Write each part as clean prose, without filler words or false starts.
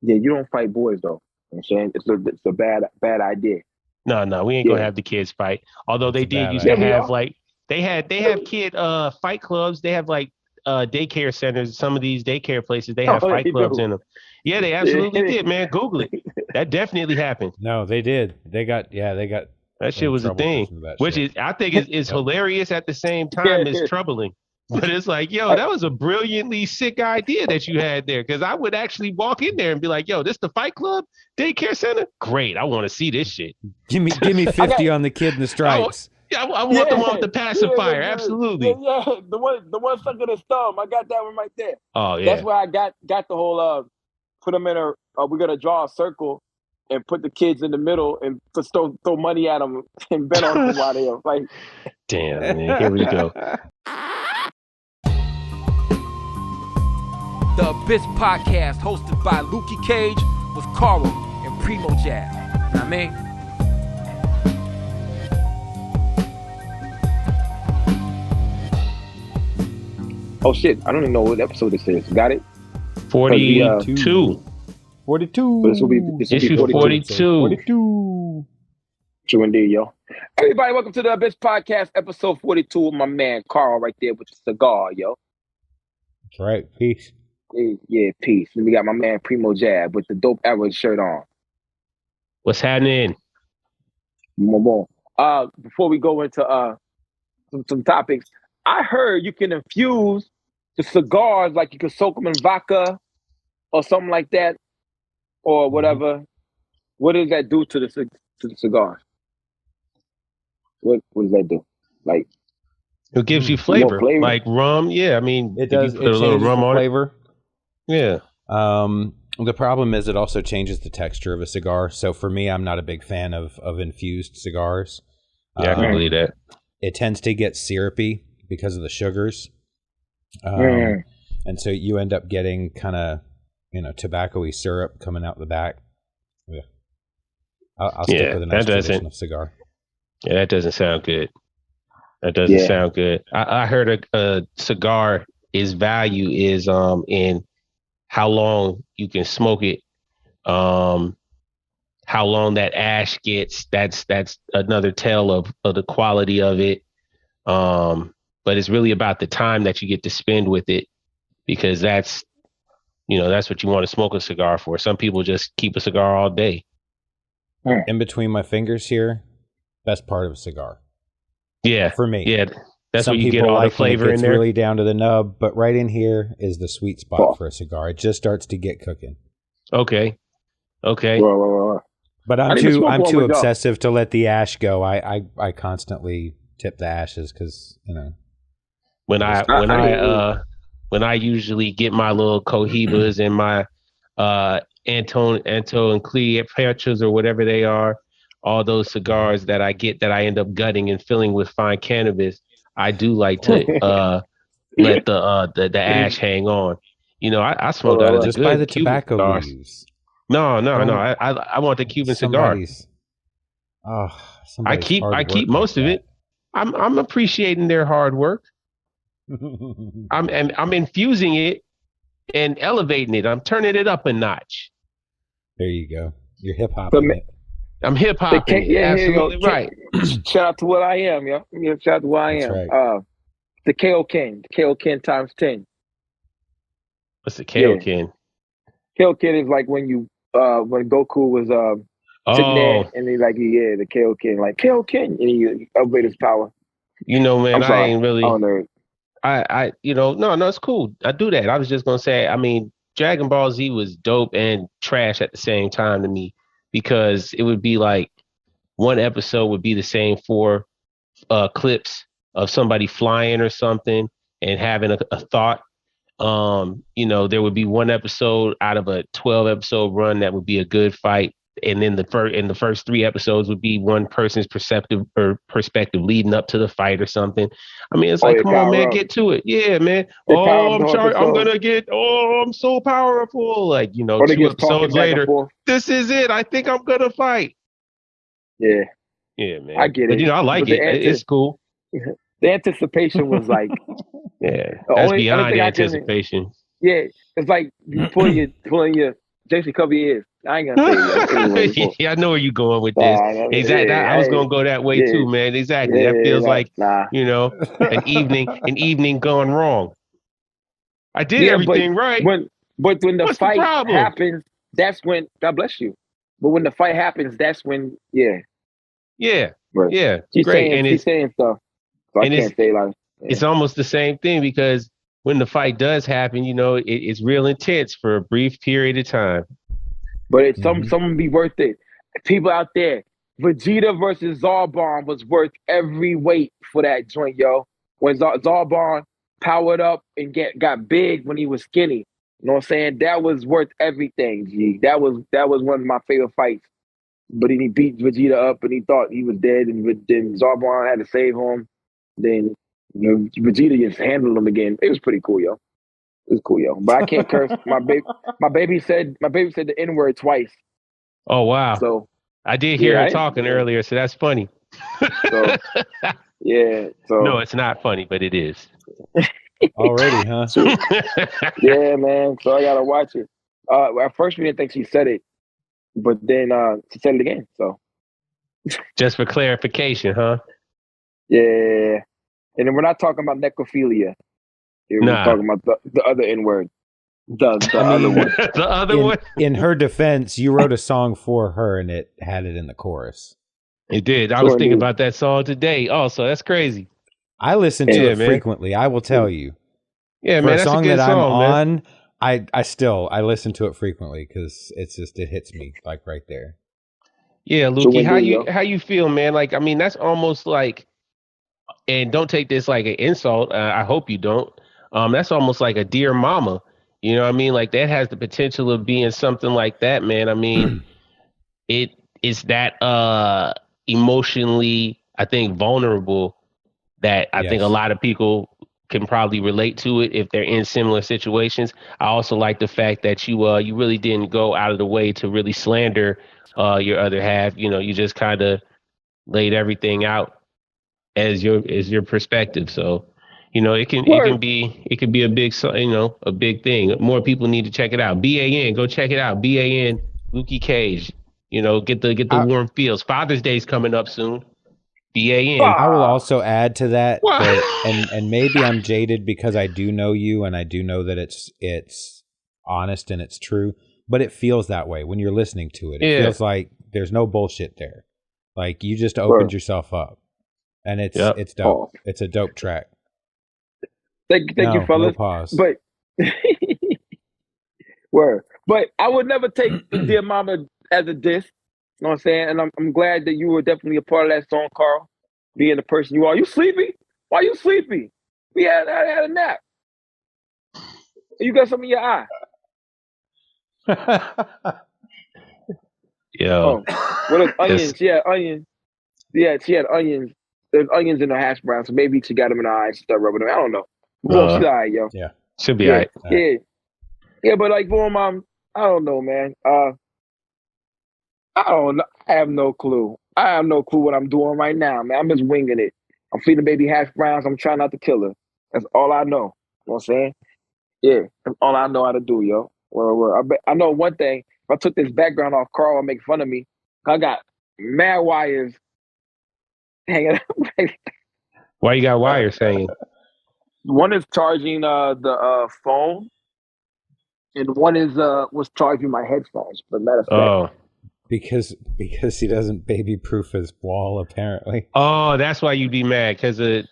Yeah, you don't fight boys though. You know what I'm saying it's a bad idea. No, we ain't gonna have the kids fight. Although they did used to have like they have kid fight clubs. They have like daycare centers. Some of these daycare places they have fight clubs in them. Yeah, they absolutely did, man. Google it. That definitely happened. No, they did. They got that shit was a thing, which is I think is hilarious at the same time as troubling. But it's like, yo, that was a brilliantly sick idea that you had there. Because I would actually walk in there and be like, yo, this the fight club daycare center? Great, I want to see this shit. Give me 50 on the kid in the stripes. I want the one with the pacifier. Absolutely. Yeah, the one stuck in his thumb. I got that one right there. Oh yeah. That's where I got the whole put them in a. We're gonna draw a circle and put the kids in the middle and throw money at them and bet on them while they're like. Damn, man. Here we go. The Abyss Podcast, hosted by Lukey Cage with Karl and PrimoJAB. Know what I mean? Oh shit! I don't even know what episode this is. Got it? 42. 42. This will be issue 42. 42. True indeed, yo. Everybody, welcome to the Abyss Podcast, episode 42 with my man Karl right there with the cigar, yo. That's right. Peace. Yeah, peace. And we got my man PrimoJAB with the dope era shirt on. What's happening? Before we go into some topics, I heard you can infuse the cigars, like you can soak them in vodka or something like that, or whatever. Mm-hmm. What does that do to the cigar? What does that do? Like, it gives you flavor, like rum. Yeah, I mean, it does. Put a little rum on flavor. Yeah. The problem is it also changes the texture of a cigar. So for me, I'm not a big fan of infused cigars. Yeah, I can believe that. It tends to get syrupy because of the sugars. And so you end up getting kind of, tobacco-y syrup coming out the back. Yeah. I'll stick with a nice traditional cigar. Yeah, that doesn't sound good. That doesn't sound good. I heard a cigar is value is in how long you can smoke it, how long that ash gets. That's another tell of the quality of it. But it's really about the time that you get to spend with it, because that's what you want to smoke a cigar for. Some people just keep a cigar all day. In between my fingers here, best part of a cigar. Yeah, for me. Yeah, that's Some where you get all the flavor in there. Really down to the nub, but right in here is the sweet spot for a cigar. It just starts to get cooking. Okay. But I'm too obsessive to let the ash go. I constantly tip the ashes because when I usually get my little Cohibas and my Anto and Cleopatras or whatever they are, all those cigars that I get that I end up gutting and filling with fine cannabis, I do like to let the ash hang on. I smoke out of just buy the tobacco leaves. No. I want the Cuban cigar. I keep most of it. I'm appreciating their hard work. I'm infusing it and elevating it. I'm turning it up a notch. There you go. You're hip hopping it. I'm hip hopping. Yeah, absolutely right. Shout out to what I am, yo. Shout out to what I am. Right. The KO King. The KO King times 10. What's the KO King? KO King is like when Goku was sitting there and he's like, the KO King, like KO King, and he upgraded his power. Man, I ain't really. Oh, no. No, it's cool. I do that. I was just gonna say, I mean, Dragon Ball Z was dope and trash at the same time to me, because it would be like one episode would be the same 4 clips of somebody flying or something and having a thought. There would be one episode out of a 12 episode run that would be a good fight. And then the first 3 episodes would be one person's perspective leading up to the fight or something. I mean, it's come on, man, get to it. Yeah, man. I'm sorry. I'm so powerful. Like, 2 episodes later, this is it. I think I'm going to fight. Yeah. Yeah, man. I get it. I like it. It's cool. The anticipation was like, yeah, that's beyond anticipation. Yeah. It's like you pulling your Jason, cover your ears. I ain't gonna say it anyway. Yeah, I know where you're going with this. Exactly. I was gonna go that way too, man. Exactly. That feels like an evening gone wrong. I did everything right. But when the What's fight the problem? happens, that's when God bless you. But when the fight happens, that's when Yeah. But Yeah. She's Great. saying stuff. So I can't say like it's almost the same thing because when the fight does happen, it's real intense for a brief period of time. But it's some be worth it. People out there, Vegeta versus Zarbon was worth every weight for that joint, yo. When Zarbon powered up and got big when he was skinny. You know what I'm saying? That was worth everything, G. That was one of my favorite fights. But then he beat Vegeta up and he thought he was dead, and then Zarbon had to save him. Then Vegeta just handled him again. It was pretty cool, yo. It was cool, yo. But I can't curse. My baby said the N-word twice. Oh wow. So I did hear her talking earlier, so that's funny. So no, it's not funny, but it is. Already, huh? Yeah, man. So I gotta watch it. At first we didn't think she said it, but then she said it again. So just for clarification, huh? Yeah. And then we're not talking about necrophilia. We're talking about the other N-word. The other one. The other one? In her defense, you wrote a song for her and it had it in the chorus. It did. I was thinking about that song today. Oh, so that's crazy. I listen to it frequently. I will tell you. Yeah, for man. a That's song a good that song, I'm man. on, I listen to it frequently because it hits me like right there. Yeah, Lukey, how you feel, man? Like, I mean, that's almost like, and don't take this like an insult. I hope you don't. That's almost like a dear mama. You know what I mean? Like that has the potential of being something like that, man. I mean, it is that emotionally, I think, vulnerable that I think a lot of people can probably relate to it if they're in similar situations. I also like the fact that you really didn't go out of the way to really slander your other half. You just kind of laid everything out as your perspective. So, it can be a big, a big thing. More people need to check it out. BAN, go check it out. BAN, Lukey Cage. Get the warm feels. Father's Day's coming up soon. BAN. I will also add to that, and maybe I'm jaded because I do know you and I do know that it's honest and it's true, but it feels that way when you're listening to it. It feels like there's no bullshit there. Like you just opened yourself up. And it's dope. It's a dope track. Thank you, fellas. No pause. But word. But I would never take Dear Mama as a diss. You know what I'm saying? And I'm glad that you were definitely a part of that song, Karl. Being the person you are. You sleepy? Why you sleepy? We had a nap. You got something in your eye. Yo. What are onions? She had onions. Yeah, she had onions. There's onions in her hash brown, so maybe she got them in her eyes. She started rubbing them. I don't know. Boom, she's all right, yo. Yeah. She'll be all right. Yeah, but like, boom, I don't know, man. I don't know. I have no clue. I have no clue what I'm doing right now, man. I'm just winging it. I'm feeding baby hash browns. I'm trying not to kill her. That's all I know. You know what I'm saying? Yeah, that's all I know how to do, yo. I know one thing. If I took this background off, Karl would make fun of me. I got mad wires hanging out. Why you got wires hanging? One is charging the phone, and one is was charging my headphones. But matter of fact, because he doesn't baby proof his wall apparently. Oh, that's why you be mad because I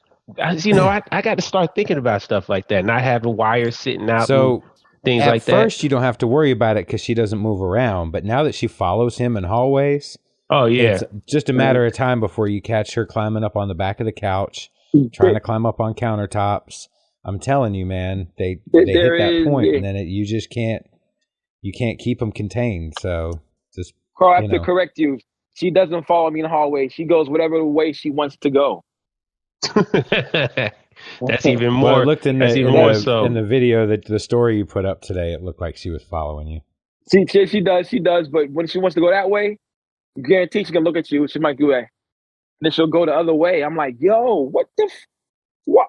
got to start thinking about stuff like that, not having wires sitting out. So things like that. At first, you don't have to worry about it because she doesn't move around. But now that she follows him in hallways, it's just a matter of time before you catch her climbing up on the back of the couch, trying to climb up on countertops. I'm telling you, man, they hit that point, and then you just can't keep them contained. So just Karl, I have to correct you. She doesn't follow me in the hallway. She goes whatever way she wants to go. That's even more. Well, it looked in the video that the story you put up today, it looked like she was following you. She does. But when she wants to go that way, guarantee she can look at you. She might do that. Then she'll go the other way. I'm like, yo, what the what?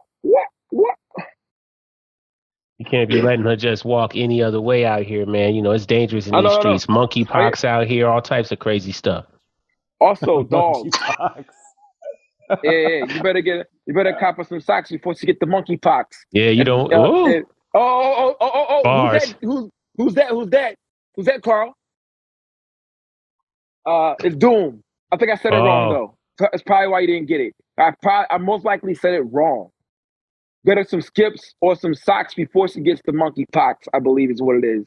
You can't be letting her just walk any other way out here, man. You know, it's dangerous in I these know, streets. Oh, yeah. Monkeypox out here, all types of crazy stuff. Also, dogs. Monkeypox. Yeah, you better cop her some socks before she get the monkeypox. Yeah, you don't. Who's Bars. that? Who's that? Who's that, Karl? It's Doom. I think I said it wrong though. That's probably why you didn't get it. I most likely said it wrong. Get her some skips or some socks before she gets the monkeypox, I believe is what it is.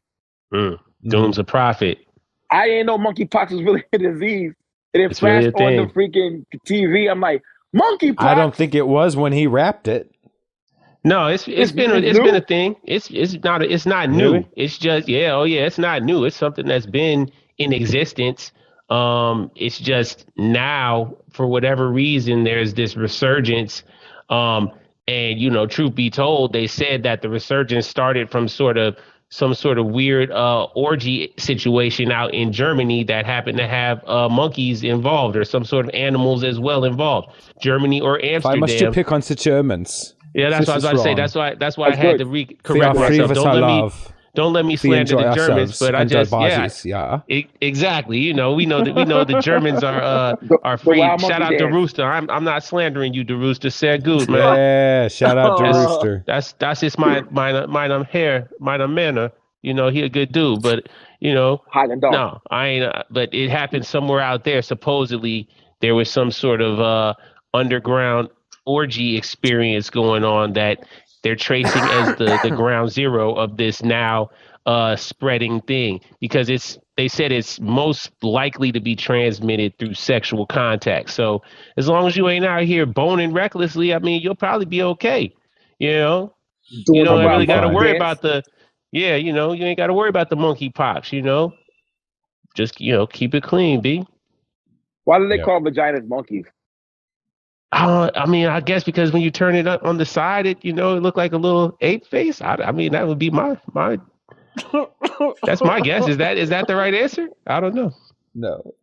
Doom's a prophet. I didn't know monkeypox was really a disease. And it flashed on the freaking TV. I'm like, monkeypox. I don't think it was when he rapped it. No, it's been a thing. It's not new. Really? It's just it's not new. It's something that's been in existence. It's just now, for whatever reason, there's this resurgence. And you know, truth be told, they said that the resurgence started from some sort of weird orgy situation out in Germany that happened to have monkeys involved or some sort of animals as well involved. Germany or Amsterdam. Why must you pick on the Germans? Yeah, that's what I was about to say. That's why I had to correct free myself. with our love. Don't let me slander the Germans, but I just exactly. You know, we know the Germans are free. Shout out to Rooster. I'm not slandering you, the Rooster. Said good, man. Yeah, shout out to Rooster. That's just my manner. You know, he a good dude, but you know, no, I ain't. But it happened somewhere out there. Supposedly, there was some sort of underground orgy experience going on that they're tracing as the ground zero of this now spreading thing, because they said it's most likely to be transmitted through sexual contact. So as long as you ain't out here boning recklessly, I mean, you'll probably be okay. You know, you don't really got to worry about you ain't got to worry about the monkeypox. You know, just keep it clean, B. Why do they call vaginas monkeys? I mean, I guess because when you turn it up on the side, it look like a little ape face. I mean, that would be my. That's my guess. Is that the right answer? I don't know. No,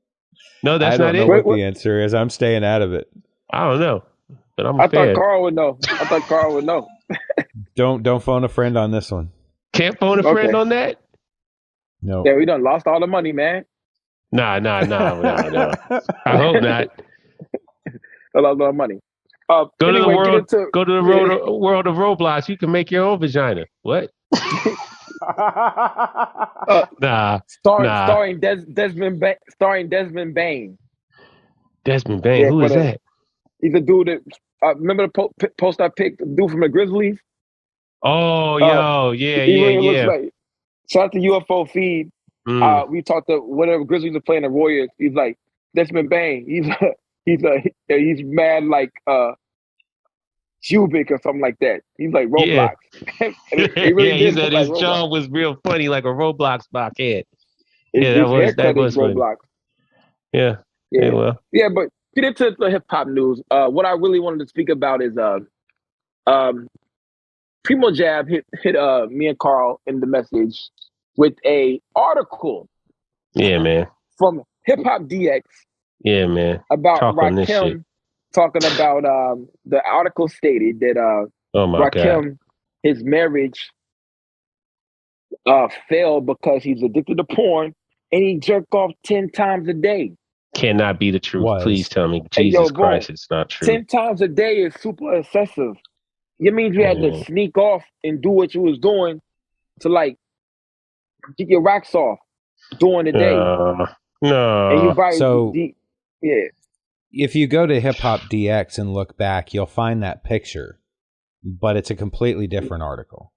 that's not it. I don't know what the answer is. I'm staying out of it. I don't know, but I thought Karl would know. Don't phone a friend on this one. Can't phone a friend on that. No. Yeah, we done lost all the money, man. Nah. I hope not. I lost all the money. Go to the world of Roblox. You can make your own vagina. What? Starring Desmond Bain. Desmond Bain. Who is that? He's a dude that remember the post I picked, the dude from the Grizzlies. Oh, yeah. Like, shout out to UFO feed. We talked to whatever Grizzlies are playing the Warriors. He's like Desmond Bain. He's mad like cubic or something like that. He's like Roblox. He said his jaw was real funny, like a Roblox blockhead. That was Roblox. Yeah. Well. Yeah, but get into the hip hop news. What I really wanted to speak about is PrimoJAB hit me and Karl in the message with a article. Yeah, man. From Hip Hop DX. Yeah, man. About Rakim talking about the article stated that Rakim, his marriage failed because he's addicted to porn and he jerked off 10 times a day. Cannot be the truth. Please tell me. Jesus Christ, it's not true. 10 times a day is super excessive. It means you had to sneak off and do what you was doing to like get your rocks off during the day. No. And you buy if you go to Hip Hop DX and look back, you'll find that picture, but it's a completely different article.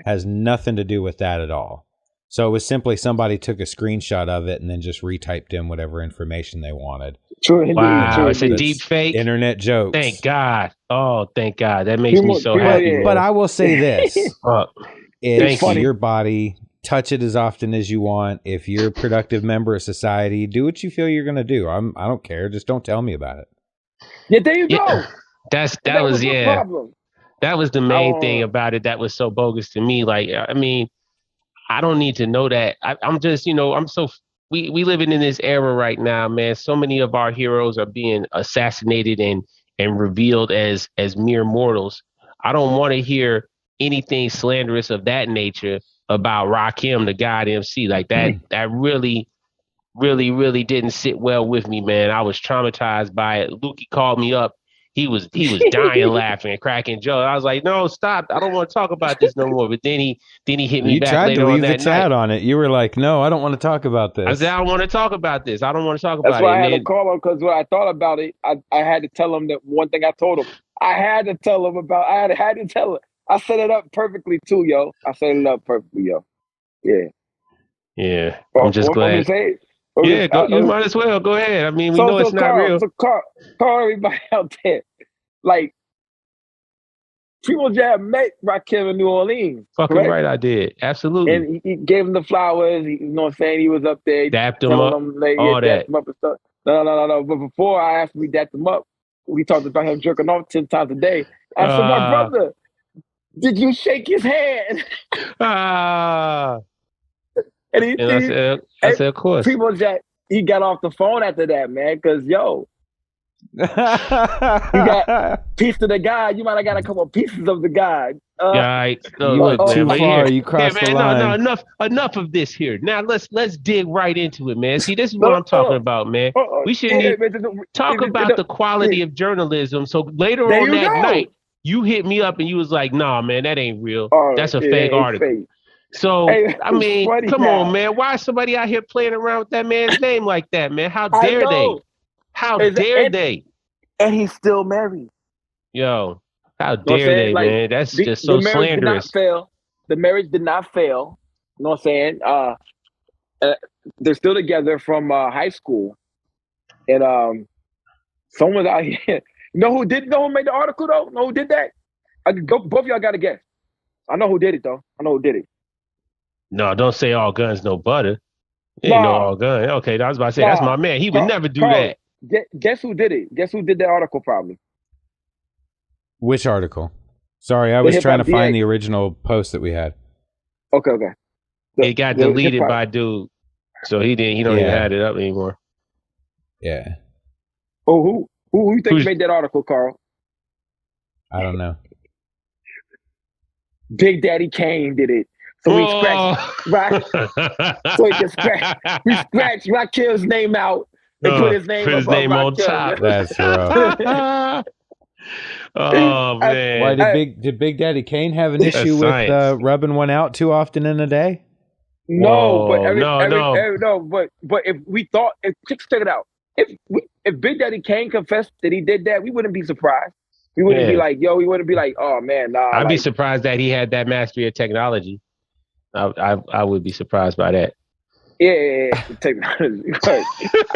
Has nothing to do with that at all. So it was simply somebody took a screenshot of it and then just retyped in whatever information they wanted. Wow, it's a deep fake. Internet jokes. Thank God. Oh, thank God. That makes me so happy. But I will say this. It's funny. Your body. Touch it as often as you want. If you're a productive member of society, do what you feel you're going to do. I don't care. Just don't tell me about it. Yeah, there you go. That was the problem. That was the main thing about it that was so bogus to me. Like, I mean, I don't need to know that. I'm just, we living in this era right now, man. So many of our heroes are being assassinated and revealed as mere mortals. I don't want to hear anything slanderous of that nature about Rakim, the God MC. Like that really didn't sit well with me, man. I was traumatized by it. Lukey called me up. He was dying laughing and cracking jokes. I was like, no, stop. I don't want to talk about this no more. But then he hit me You back tried later to leave on the that chat night. on it. You were like, no, I don't want to talk about this. I said, I don't want to talk about this. I don't want to talk That's about why it. I had to call him, because when I thought about it, I had to tell him that one thing I told him. I had to tell him about. I had to tell him. I set it up perfectly too, yo. I set it up perfectly, yo. Yeah. Yeah. I'm just glad. Yeah, you might as well. Go ahead. I mean, we know it's not real. So Karl, everybody out there, like, PrimoJAB met Rakim in New Orleans. Fucking correct? right, I did. Absolutely. And he gave him the flowers. You know what I'm saying? He was up there. Dapped him up. All that. Dapped him up and stuff. No. But before I asked him, we dapped him up. We talked about him jerking off 10 times a day. I said, my brother, did you shake his hand? And I said, of course. PrimoJAB, he got off the phone after that, man, because, yo, you got piece of the guy. You might have got a couple of pieces of the guy. You went too far. You crossed the line. No, enough of this here. Now let's dig right into it, man. See, this is what I'm talking about, man. We shouldn't talk about the quality of journalism. So later on that night, you hit me up and you was like, "Nah, man, that ain't real. That's a fake article." Fake. So I mean, come on, man. Why is somebody out here playing around with that man's name like that, man? How dare they? How dare they? And he's still married. Yo, how dare they, like, man? That's just so slanderous. The marriage did not fail. You know what I'm saying? They're still together from high school. And someone's out here. You know who made the article, though? Know who did that? Both of y'all got to guess. I know who did it, though. I know who did it. No, don't say all guns, no butter. Ain't no all gun. Okay, I was about to say, that's my man. He would never do that. Guess who did it? Guess who did that article, probably? Which article? Sorry, I was trying to find the original post that we had. Okay. It got deleted by dude, so he don't even have it up anymore. Yeah. Oh, who you think made that article, Karl? I don't know. Big Daddy Kane did it. So we scratched Rakim's name out and put his name on top. That's rough. Oh man! Why did Big Daddy Kane have an issue with rubbing one out too often in a day? No, but if we thought, check it out. If Big Daddy Kane confessed that he did that, we wouldn't be surprised. We wouldn't be like, we wouldn't be like, oh man, nah. I'd be surprised that he had that mastery of technology. I would be surprised by that. Yeah, technology.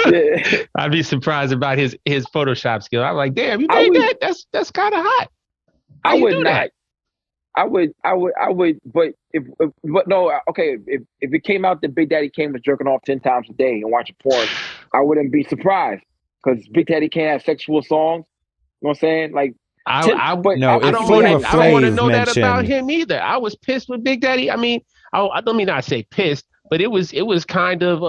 Yeah. I'd be surprised about his Photoshop skill. I'm like, damn, you made that? That's kind of hot. I would not. I would, but if it came out that Big Daddy Kane was jerking off 10 times a day and watching porn, I wouldn't be surprised, because Big Daddy Kane has sexual songs. You know what I'm saying? Like, I don't want to know that about him either. I was pissed with Big Daddy. I mean, let me not say pissed, but it was kind of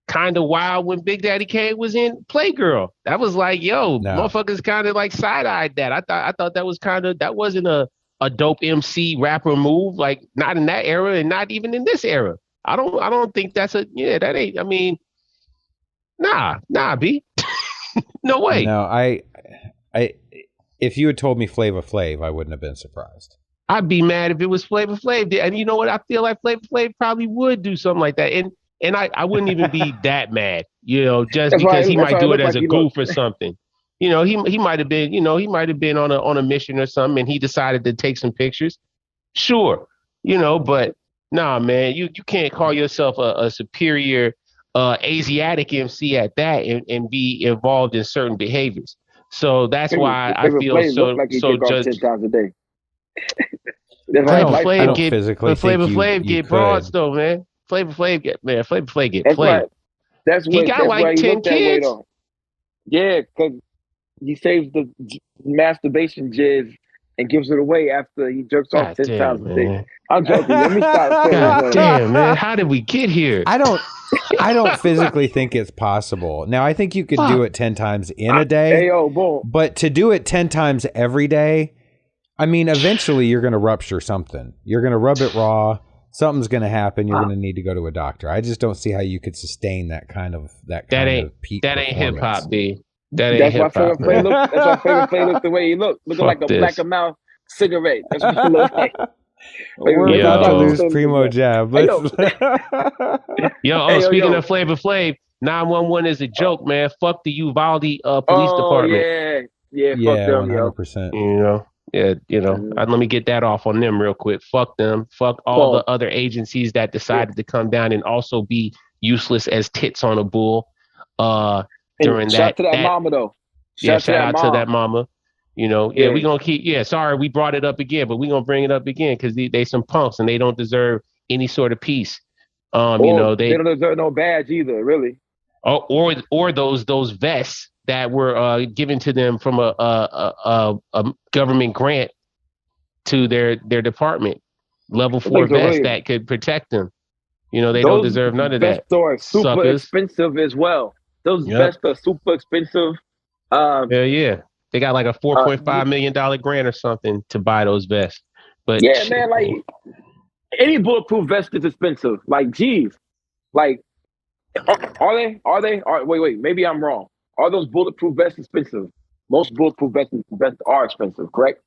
wild when Big Daddy Kane was in Playgirl. That was like, motherfuckers kind of like side-eyed that. I thought that wasn't a dope MC rapper move, like not in that era and not even in this era. I don't think that ain't. I mean, nah, B. No way. No, I if you had told me Flava Flav, I wouldn't have been surprised. I'd be mad if it was Flava Flav. And you know what? I feel like Flava Flav probably would do something like that. And I wouldn't even be that mad, just because he might do it as a goof or something. He might have been, on a mission or something, and he decided to take some pictures. Sure, but nah, man, you can't call yourself a superior Asiatic MC at that and be involved in certain behaviors. So that's why I feel so just 10 times a day. I don't physically Flava Flav get broads though, man. Flava Flav get played. He got like 10 kids. Yeah, because he saves the masturbation jizz and gives it away after he jerks off 10 times a day. I'm joking. Let me stop. God damn, man. How did we get here? I don't physically think it's possible. Now, I think you could do it 10 times in a day. Boom. But to do it 10 times every day, I mean, eventually you're going to rupture something. You're going to rub it raw. Something's going to happen. You're going to need to go to a doctor. I just don't see how you could sustain that kind of peak that ain't hip performance. hop, B. That ain't hip hop. That's why Flavor Flav look the way he looked, looking like a black and mouth cigarette. That's what he looked like. We're about to lose PrimoJAB. Speaking of Flavor Flav, 911 is a joke, man. Fuck the Uvalde police department. Yeah, fuck them, 100%. Let me get that off on them real quick. Fuck them. Fuck all the other agencies that decided to come down and also be useless as tits on a bull. During shout out to that mama though. Shout out to that mama. We gonna keep. Sorry, we brought it up again, but we gonna bring it up again because they some punks and they don't deserve any sort of peace. They don't deserve no badge either, really. Or those vests that were given to them from a government grant to their department, level 4 vests that could protect them. They don't deserve none of that. Vests are super expensive as well. Those vests are super expensive. Yeah. They got like a $4.5 million grant or something to buy those vests. But man, like any bulletproof vest is expensive. Like, geez, like are they? Wait, maybe I'm wrong. Are those bulletproof vests expensive? Most bulletproof vests are expensive, correct?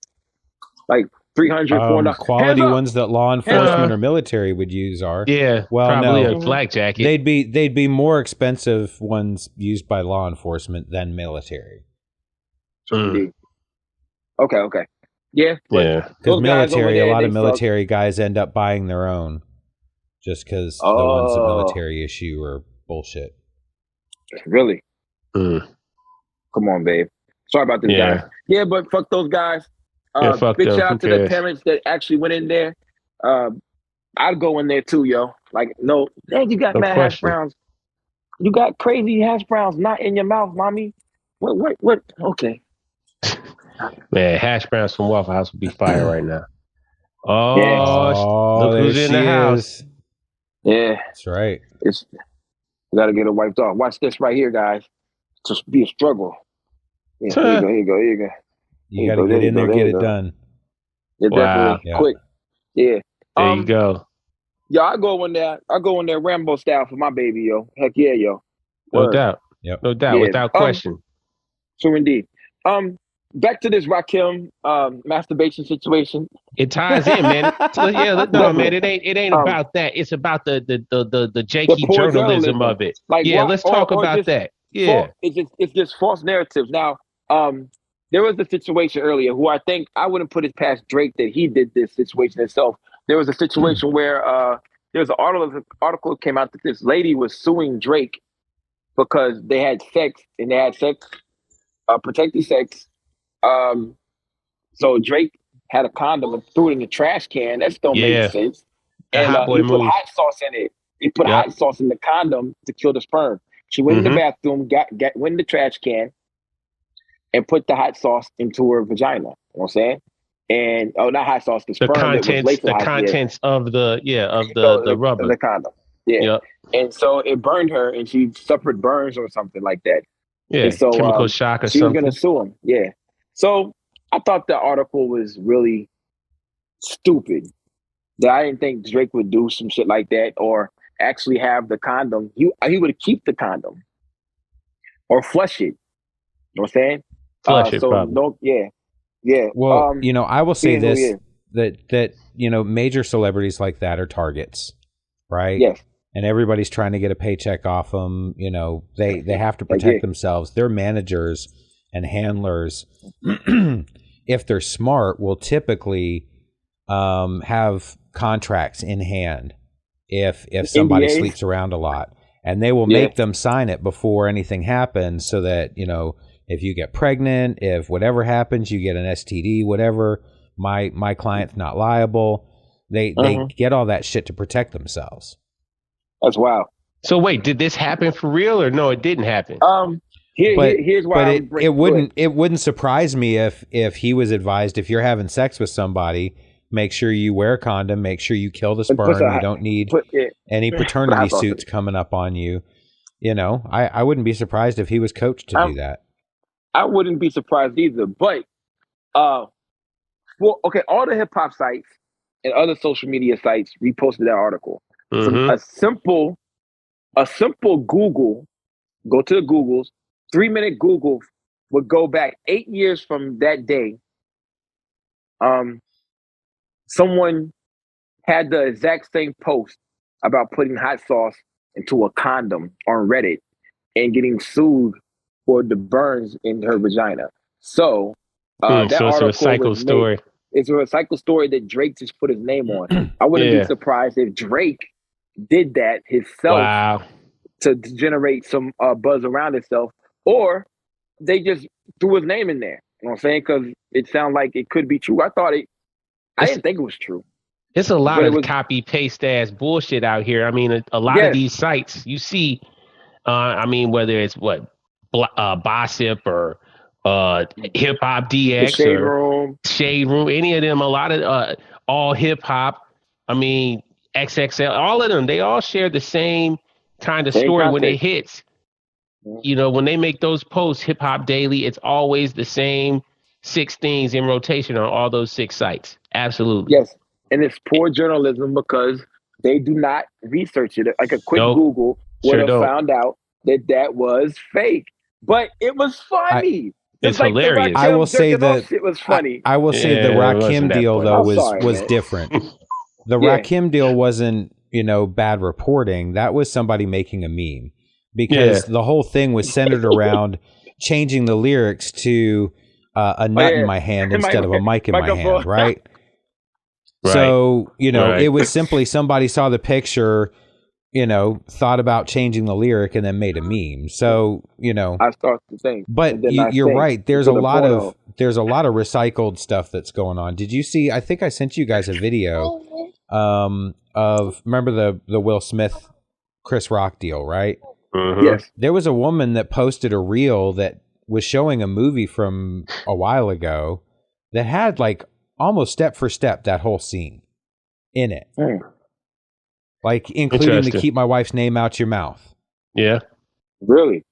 Like $300, $400. Quality ones that law enforcement or military would use are. Yeah, well, probably no, a flak jacket. They'd be more expensive ones used by law enforcement than military. Okay. Yeah. Because military, a lot of military guys end up buying their own just because the ones that military issue are bullshit. Really? Come on, babe. Sorry about this, guys. Yeah, but fuck those guys. Big shout out to the parents that actually went in there. I'd go in there too, yo. Like, no, man, you got mad hash browns. You got crazy hash browns not in your mouth, mommy. What? Okay. Man, hash browns from Waffle House would be fire right now. Look who's in the house. Yeah. That's right. You got to get it wiped off. Watch this right here, guys. Just be a struggle. Yeah, here you go. You got to get in there, get it done. Yeah, definitely. Quick. Yeah. There you go. Yo, I go in there Rambo style for my baby, yo. Heck yeah, yo. No doubt. Yep. No doubt, without question. So indeed. Back to this Rakim masturbation situation. It ties in, man. Man, it ain't about that. It's about the janky journalism of it. Like, let's talk about that. Yeah, it's just false narratives. Now, there was a situation earlier who I think I wouldn't put it past Drake that he did this situation himself. There was a situation where there was an article came out that this lady was suing Drake because they had sex protected sex. So Drake had a condom and threw it in the trash can. That don't make sense. And he put hot sauce in it. He put hot sauce in the condom to kill the sperm. She went in the bathroom, went in the trash can, and put the hot sauce into her vagina. You know what I'm saying? And not hot sauce, the sperm. The contents of the rubber. The condom. Yeah. Yep. And so it burned her, and she suffered burns or something like that. Yeah. And so, chemical shock or she something. She was going to sue him. Yeah. So I thought the article was really stupid. That I didn't think Drake would do some shit like that or actually have the condom. He would keep the condom or flush it. You know what I'm saying? Flush it, probably. Yeah. Well, I will say this, that major celebrities like that are targets, right? Yes. And everybody's trying to get a paycheck off them. They have to protect themselves. Their managers and handlers, if they're smart, will typically have contracts in hand if somebody NDAs? sleeps around a lot, and they will make them sign it before anything happens, so that if you get pregnant, if whatever happens, you get an STD, whatever, my client's not liable. They get all that shit to protect themselves. That's wild. So wait, did this happen for real or no? It didn't happen. Here's why. But it wouldn't surprise me if he was advised, if you're having sex with somebody, make sure you wear a condom, make sure you kill the sperm. You don't need any paternity suits coming up on you. I wouldn't be surprised if he was coached to do that. I wouldn't be surprised either. But Well, okay, all the hip hop sites and other social media sites reposted that article. From a simple Google, go to the Googles, 3-minute Google would go back 8 years from that day. Someone had the exact same post about putting hot sauce into a condom on Reddit and getting sued for the burns in her vagina. So that so it's a article recycled story. It's a recycled story that Drake just put his name on. I wouldn't be surprised if Drake did that himself to generate some buzz around itself, or they just threw his name in there. You know what I'm saying? Because it sounded like it could be true. I didn't think it was true. It's a lot of copy paste ass bullshit out here. I mean, a lot of these sites you see. I mean, whether it's Bossip or Hip Hop DX or Shade Room, any of them, a lot of all hip hop. I mean, XXL, all of them, they all share the same kind of story when it hits. You know, when they make those posts, Hip Hop Daily, it's always the same 6 things in rotation on all those 6 sites. Absolutely. Yes. And it's poor journalism because they do not research it. Like a quick Google would have found out that was fake. But it was funny. It's like hilarious. I will say that it was funny. I will say the Rakim deal though was different. The Rakim deal wasn't, bad reporting. That was somebody making a meme. Because the whole thing was centered around changing the lyrics to a nut in my hand instead of a mic in my hand, right? So, it was simply somebody saw the picture, thought about changing the lyric and then made a meme. So, I start to think. But you're right. There's a lot of recycled stuff that's going on. Did you see, I think I sent you guys a video of, remember the Will Smith Chris Rock deal, right? Mm-hmm. Yes. There was a woman that posted a reel that was showing a movie from a while ago that had like almost step for step that whole scene in it. Like including the keep my wife's name out your mouth. Yeah. Really?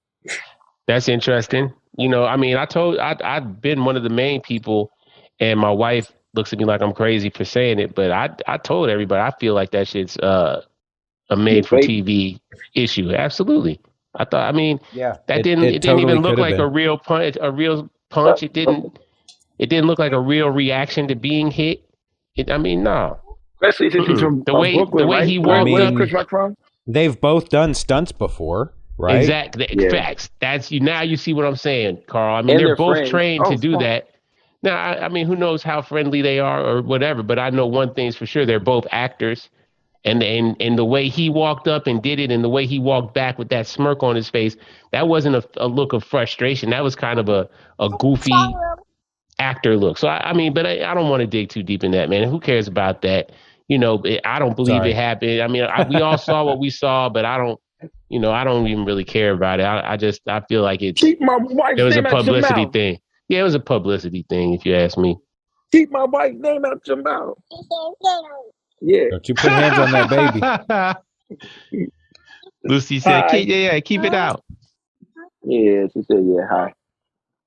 That's interesting. I mean, I've been one of the main people, and my wife looks at me like I'm crazy for saying it, but I told everybody I feel like that shit's a made for TV issue. Absolutely. I thought, that didn't totally even look like a real punch. It didn't look like a real reaction to being hit. No. Especially since he's from Brooklyn, right? He walked up. Chris Rock from? They've both done stunts before, right? Exactly. Yeah. Facts. Now you see what I'm saying, Carl. I mean, they're both friends. Trained to do that. Now, who knows how friendly they are or whatever, but I know one thing's for sure. They're both actors. And the way he walked up and did it and the way he walked back with that smirk on his face, that wasn't a look of frustration. That was kind of a goofy actor look. So, I don't want to dig too deep in that, man. Who cares about that? I don't believe it happened. We all saw what we saw, but I don't even really care about it. I feel like it was a publicity thing. Yeah, it was a publicity thing, if you ask me. Keep my wife's name out your mouth. Yeah. Don't you put hands on that baby. Lucy said, keep it out. Yeah, she said, hi.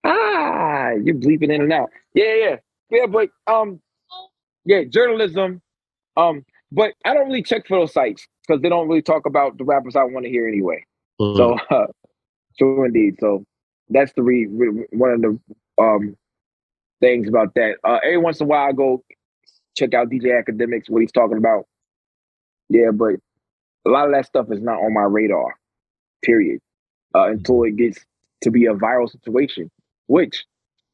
Ah, you're bleeping in and out. Yeah, but journalism. But I don't really check for those sites because they don't really talk about the rappers I want to hear anyway. Mm-hmm. So, true indeed. So that's one of the things about that. Every once in a while, I go check out DJ Academics, what he's talking about. Yeah, but a lot of that stuff is not on my radar, period, until it gets to be a viral situation, which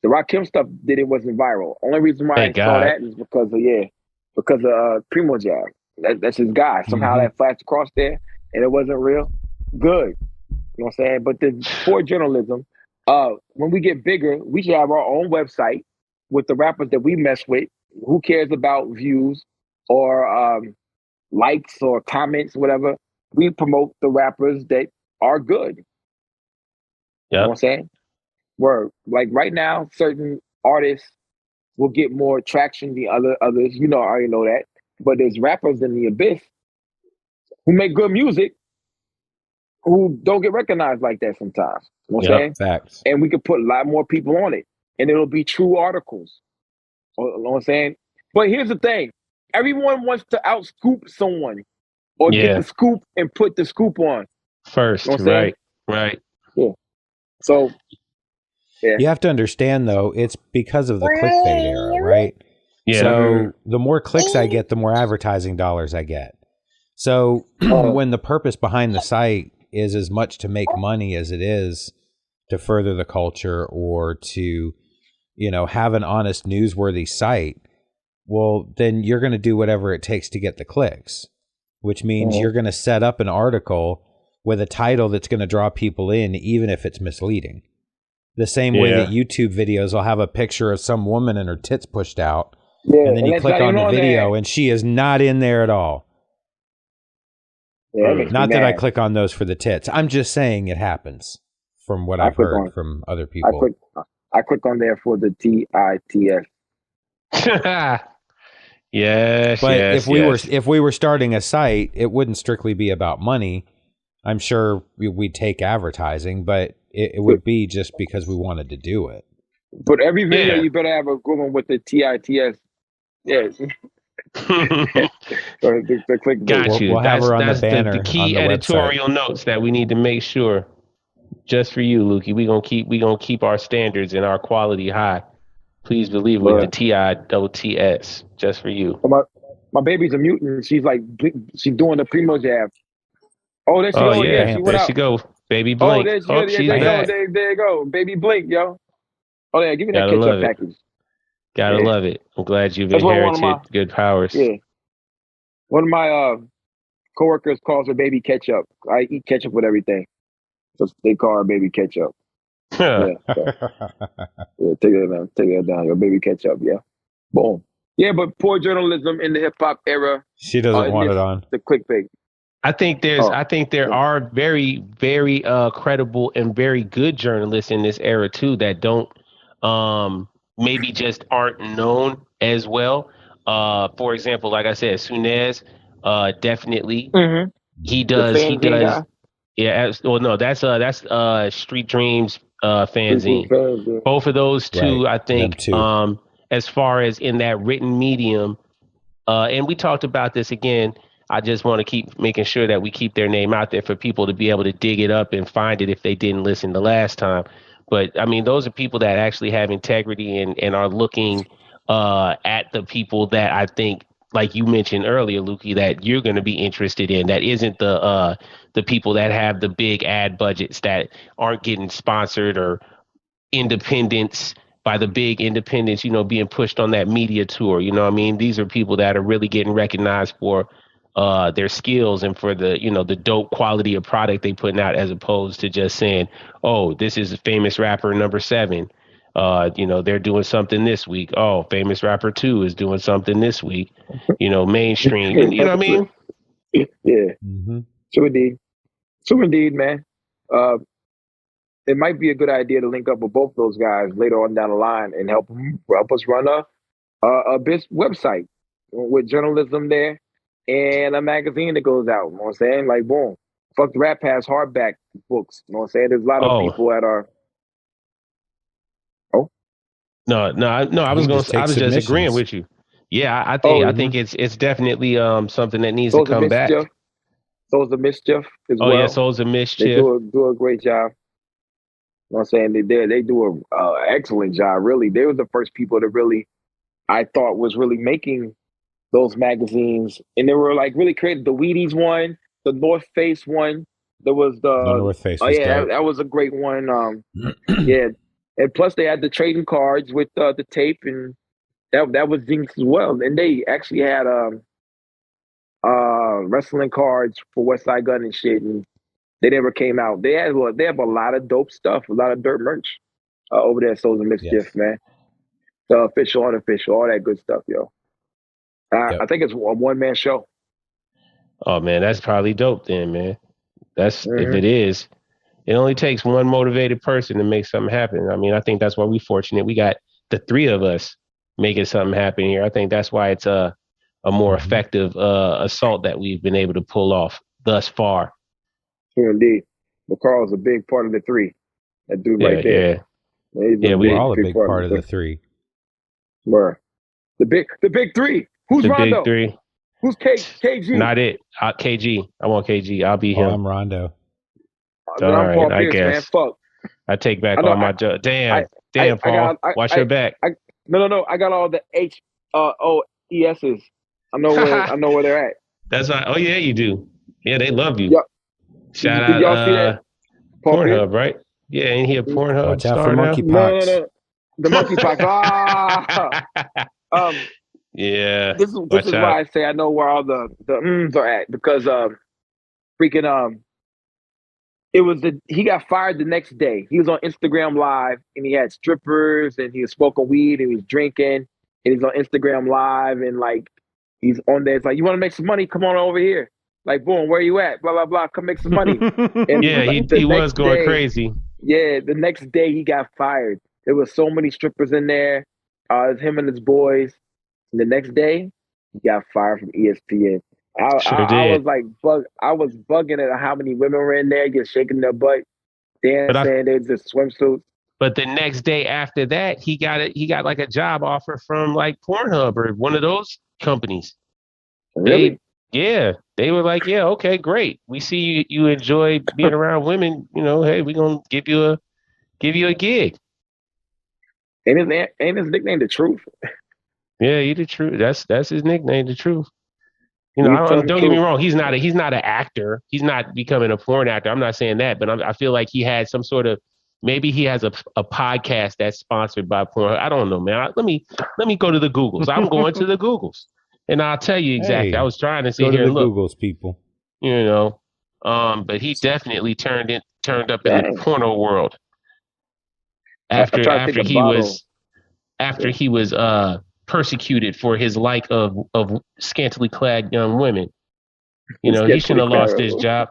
the Rakim stuff wasn't viral. Only reason why I saw that is because of PrimoJAB. That's his guy. Somehow that flashed across there and it wasn't real. Good. You know what I'm saying? But the poor journalism, when we get bigger, we should have our own website with the rappers that we mess with. Who cares about views or likes or comments, whatever? We promote the rappers that are good. Yep. You know what I'm saying? Where like right now, certain artists will get more traction than others. I already know that. But there's rappers in the abyss who make good music who don't get recognized like that sometimes. You know what I'm saying? Facts. And we could put a lot more people on it. And it'll be true articles. You know what I'm saying? But here's the thing. Everyone wants to outscoop someone or get the scoop and put the scoop on. First, you know what I'm saying? Right. Yeah. So, yeah. You have to understand, though, it's because of the clickbait era, right? Yeah. So the more clicks I get, the more advertising dollars I get. So when the purpose behind the site is as much to make money as it is to further the culture or to, have an honest, newsworthy site, well, then you're going to do whatever it takes to get the clicks, which means you're going to set up an article with a title that's going to draw people in, even if it's misleading. The same way that YouTube videos will have a picture of some woman and her tits pushed out, and then you click on the video and she is not in there at all. Yeah, not that I click on those for the tits. I'm just saying it happens from what I've heard from other people. I click on there for the TITS. Yes, but if we were starting a site, it wouldn't strictly be about money. I'm sure we'd take advertising, but it would be just because we wanted to do it. But every video you better have a good one with the TITS. Yeah. Got you. We'll have her on the banner. The key on the editorial website. notes that we need to make sure. Just for you, Lukey, we gonna keep our standards and our quality high. Please believe with the TITS, just for you. My baby's a mutant. She's doing the PrimoJAB. Oh, there she go. Yeah, she there she go. Baby Blink. Oh, there she's back. back. There you go. Baby Blink, yo. Oh, yeah, give me that ketchup package. Gotta love it. I'm glad you've inherited good powers. Yeah. One of my coworkers calls her baby ketchup. I eat ketchup with everything. So they call her baby ketchup. Yeah. Take it down. Your baby ketchup, yeah. Boom. Yeah, but poor journalism in the hip hop era. She doesn't want it on. The clickbait. I think there are very, very credible and very good journalists in this era too that don't maybe just aren't known as well. For example, like I said, Sunez, definitely. Mm-hmm. He does. Guy? Yeah. Well, no, that's Street Dreams fanzine. Both of those two, I think. As far as in that written medium, and we talked about this again. I just want to keep making sure that we keep their name out there for people to be able to dig it up and find it if they didn't listen the last time. But I mean, those are people that actually have integrity and are looking at the people that I think, like you mentioned earlier, Lukey, that you're going to be interested in. That isn't the people that have the big ad budgets that aren't getting sponsored or independents by the big independents, being pushed on that media tour. You know what I mean? These are people that are really getting recognized for their skills and for the, the dope quality of product they putting out, as opposed to just saying, oh, this is a famous rapper number 7. They're doing something this week. Oh, famous rapper 2 is doing something this week. Mainstream. You know what I mean? Yeah. Mm-hmm. True indeed, man. It might be a good idea to link up with both those guys later on down the line and help us run a website with journalism there and a magazine that goes out. You know what I'm saying? Like, boom. Fuck the Rap Pass hardback books. You know what I'm saying? There's a lot of people that are. Oh. No. I was just agreeing with you. Yeah, I think it's definitely something that needs to come back. Souls of Mischief as well. Oh yeah, Souls of Mischief. They do a great job. You know what I'm saying? They do an excellent job, really. They were the first people to really, I thought, was really making those magazines. And they were like really created the Wheaties one, the North Face one. There was the North Face was dope. that was a great one. Yeah. And plus they had the trading cards with the tape, and that was Jinx as well. And they actually had wrestling cards for West Side Gun and shit, and they never came out. They have a lot of dope stuff, a lot of dirt merch over there at Souls of Mischief, man. The official, unofficial, all that good stuff, yo. I think it's a one-man show. Oh, man, that's probably dope then, man. That's if it is. It only takes one motivated person to make something happen. I mean, I think that's why we're fortunate. We got the 3 of us making something happen here. I think that's why it's a more effective assault that we've been able to pull off thus far. Sure, indeed. But Karl's a big part of the 3. That dude right there. Yeah, we're all a big part of the 3. Sure. The big three. Who's The Rondo? big three. Who's KG? Not it. KG. I want KG. I'll be Oh, him. I'm Rondo. Then I'm All Paul right, I Pierce, man. guess. Fuck. I take back I know, all my damn, Paul. Watch your back. No. I got all the HOESs. I know where they're at. That's right. Oh yeah, you do. Yeah, they love you. Yep. Shout Did y'all out see that? Paul Pierce? Pornhub, right? Yeah, ain't he a Pornhub Watch out star for now? monkeypox. No. The monkeypox. Yeah. This is Watch out. why I say I know where all the are at, because freaking he got fired the next day. He was on Instagram Live and he had strippers and he was smoking weed and he was drinking and he's on Instagram Live and like he's on there. It's like, you want to make some money? Come on over here. Like, boom, where you at? Blah blah blah. Come make some money. And Yeah, he was going crazy. Yeah, the next day he got fired. There was so many strippers in there. It was him and his boys. And the next day, he got fired from ESPN. I was like, I was bugging at how many women were in there, just shaking their butt, dancing. They just swimsuits. But the next day after that, he got like a job offer from like Pornhub or one of those companies. Really? They were like, yeah, okay, great. We see you enjoy being around women. You know, hey, we're gonna give you a gig. Ain't his nickname The Truth? Yeah, he The Truth. That's his nickname, The Truth. You know, don't get me wrong. He's not an actor. He's not becoming a porn actor. I'm not saying that, but I feel like he had some sort of, maybe he has a podcast that's sponsored by porn. I don't know, man. Let me go to the Googles. I'm going to the Googles, and I'll tell you exactly. Hey, I was trying to sit go here to and the look. Googles, people. You know, but he definitely turned up in the porno world after he was persecuted for his like of scantily clad young women. You know, he shouldn't have lost his job.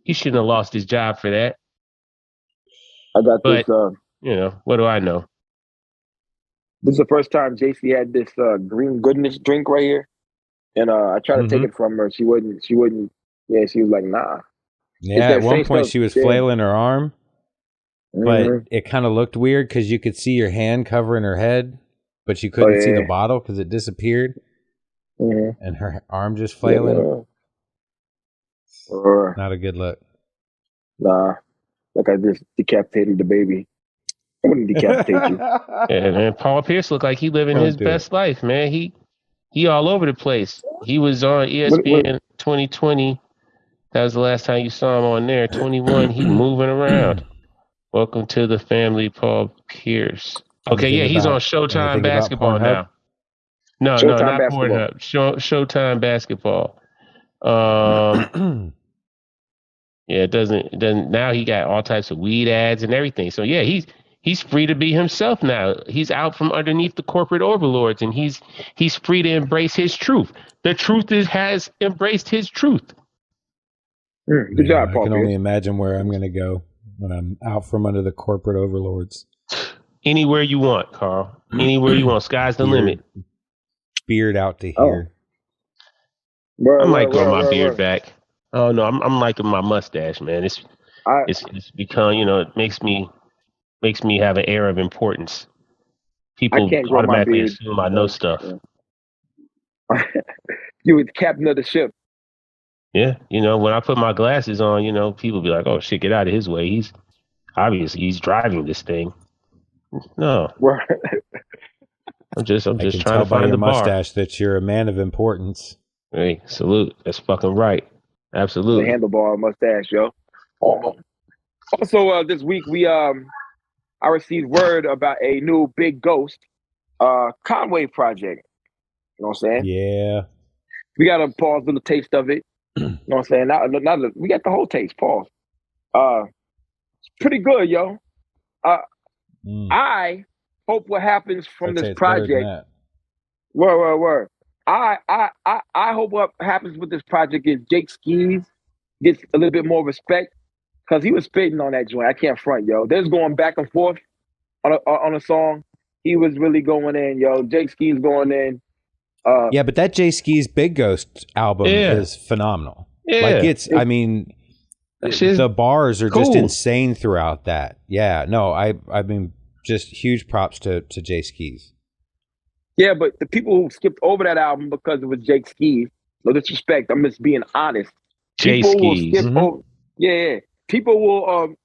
He shouldn't have lost his job for that. But, you know, what do I know? This is the first time JC had this green goodness drink right here. And I tried to take it from her. She wouldn't. Yeah, she was like, nah. Yeah, at one point she was flailing her arm. But it kind of looked weird because you could see your hand covering her head, but you couldn't see the bottle because it disappeared. And her arm just flailing. Not a good look. Nah, like I just decapitated the baby. I wouldn't decapitate you. Yeah, man. Paul Pierce looked like he living his best life, man. He all over the place. He was on ESPN 2020. That was the last time you saw him on there. 21, he moving around. Welcome to the family, Paul Pierce. Okay, yeah, he's on Showtime Basketball now. No, not Pornhub. Showtime Basketball. Yeah, it doesn't. Now he got all types of weed ads and everything. So yeah, he's free to be himself now. He's out from underneath the corporate overlords, and he's free to embrace his truth. The truth has embraced his truth. Good job, Paul. I can only imagine where I'm going to go when I'm out from under the corporate overlords. Anywhere you want, Karl. Anywhere you want. Sky's the limit. Beard out to here. I might grow my beard back. Oh no, I'm liking my mustache, man. It's become, you know, it makes me have an air of importance. People automatically assume I know stuff. You were the captain of the ship. Yeah, you know, when I put my glasses on, you know, people be like, "Oh shit, get out of his way. He's driving this thing." No, I'm just trying to find the mustache that you're a man of importance. Hey, salute. That's fucking right. Absolutely. The handlebar mustache, yo. Also, this week I received word about a new big ghost, Conway project. You know what I'm saying? Yeah. We got a little taste of it. You know what I'm saying? Not we got the whole taste. Pause. It's pretty good, yo. I hope what happens from this project. Word. I hope what happens with this project is Jake Skis gets a little bit more respect, because he was spitting on that joint. I can't front, yo. There's going back and forth on a song. He was really going in, yo. Jake Skis going in. Yeah, but that Jay Skis Big Ghost album is phenomenal. Yeah. Like I mean, the bars are just insane throughout that. Yeah, no, I mean, just huge props to Jay Skis. Yeah, but the people who skipped over that album because it was Jake Ski, no disrespect, I'm just being honest. Jay People will Skis. skip over. Yeah. People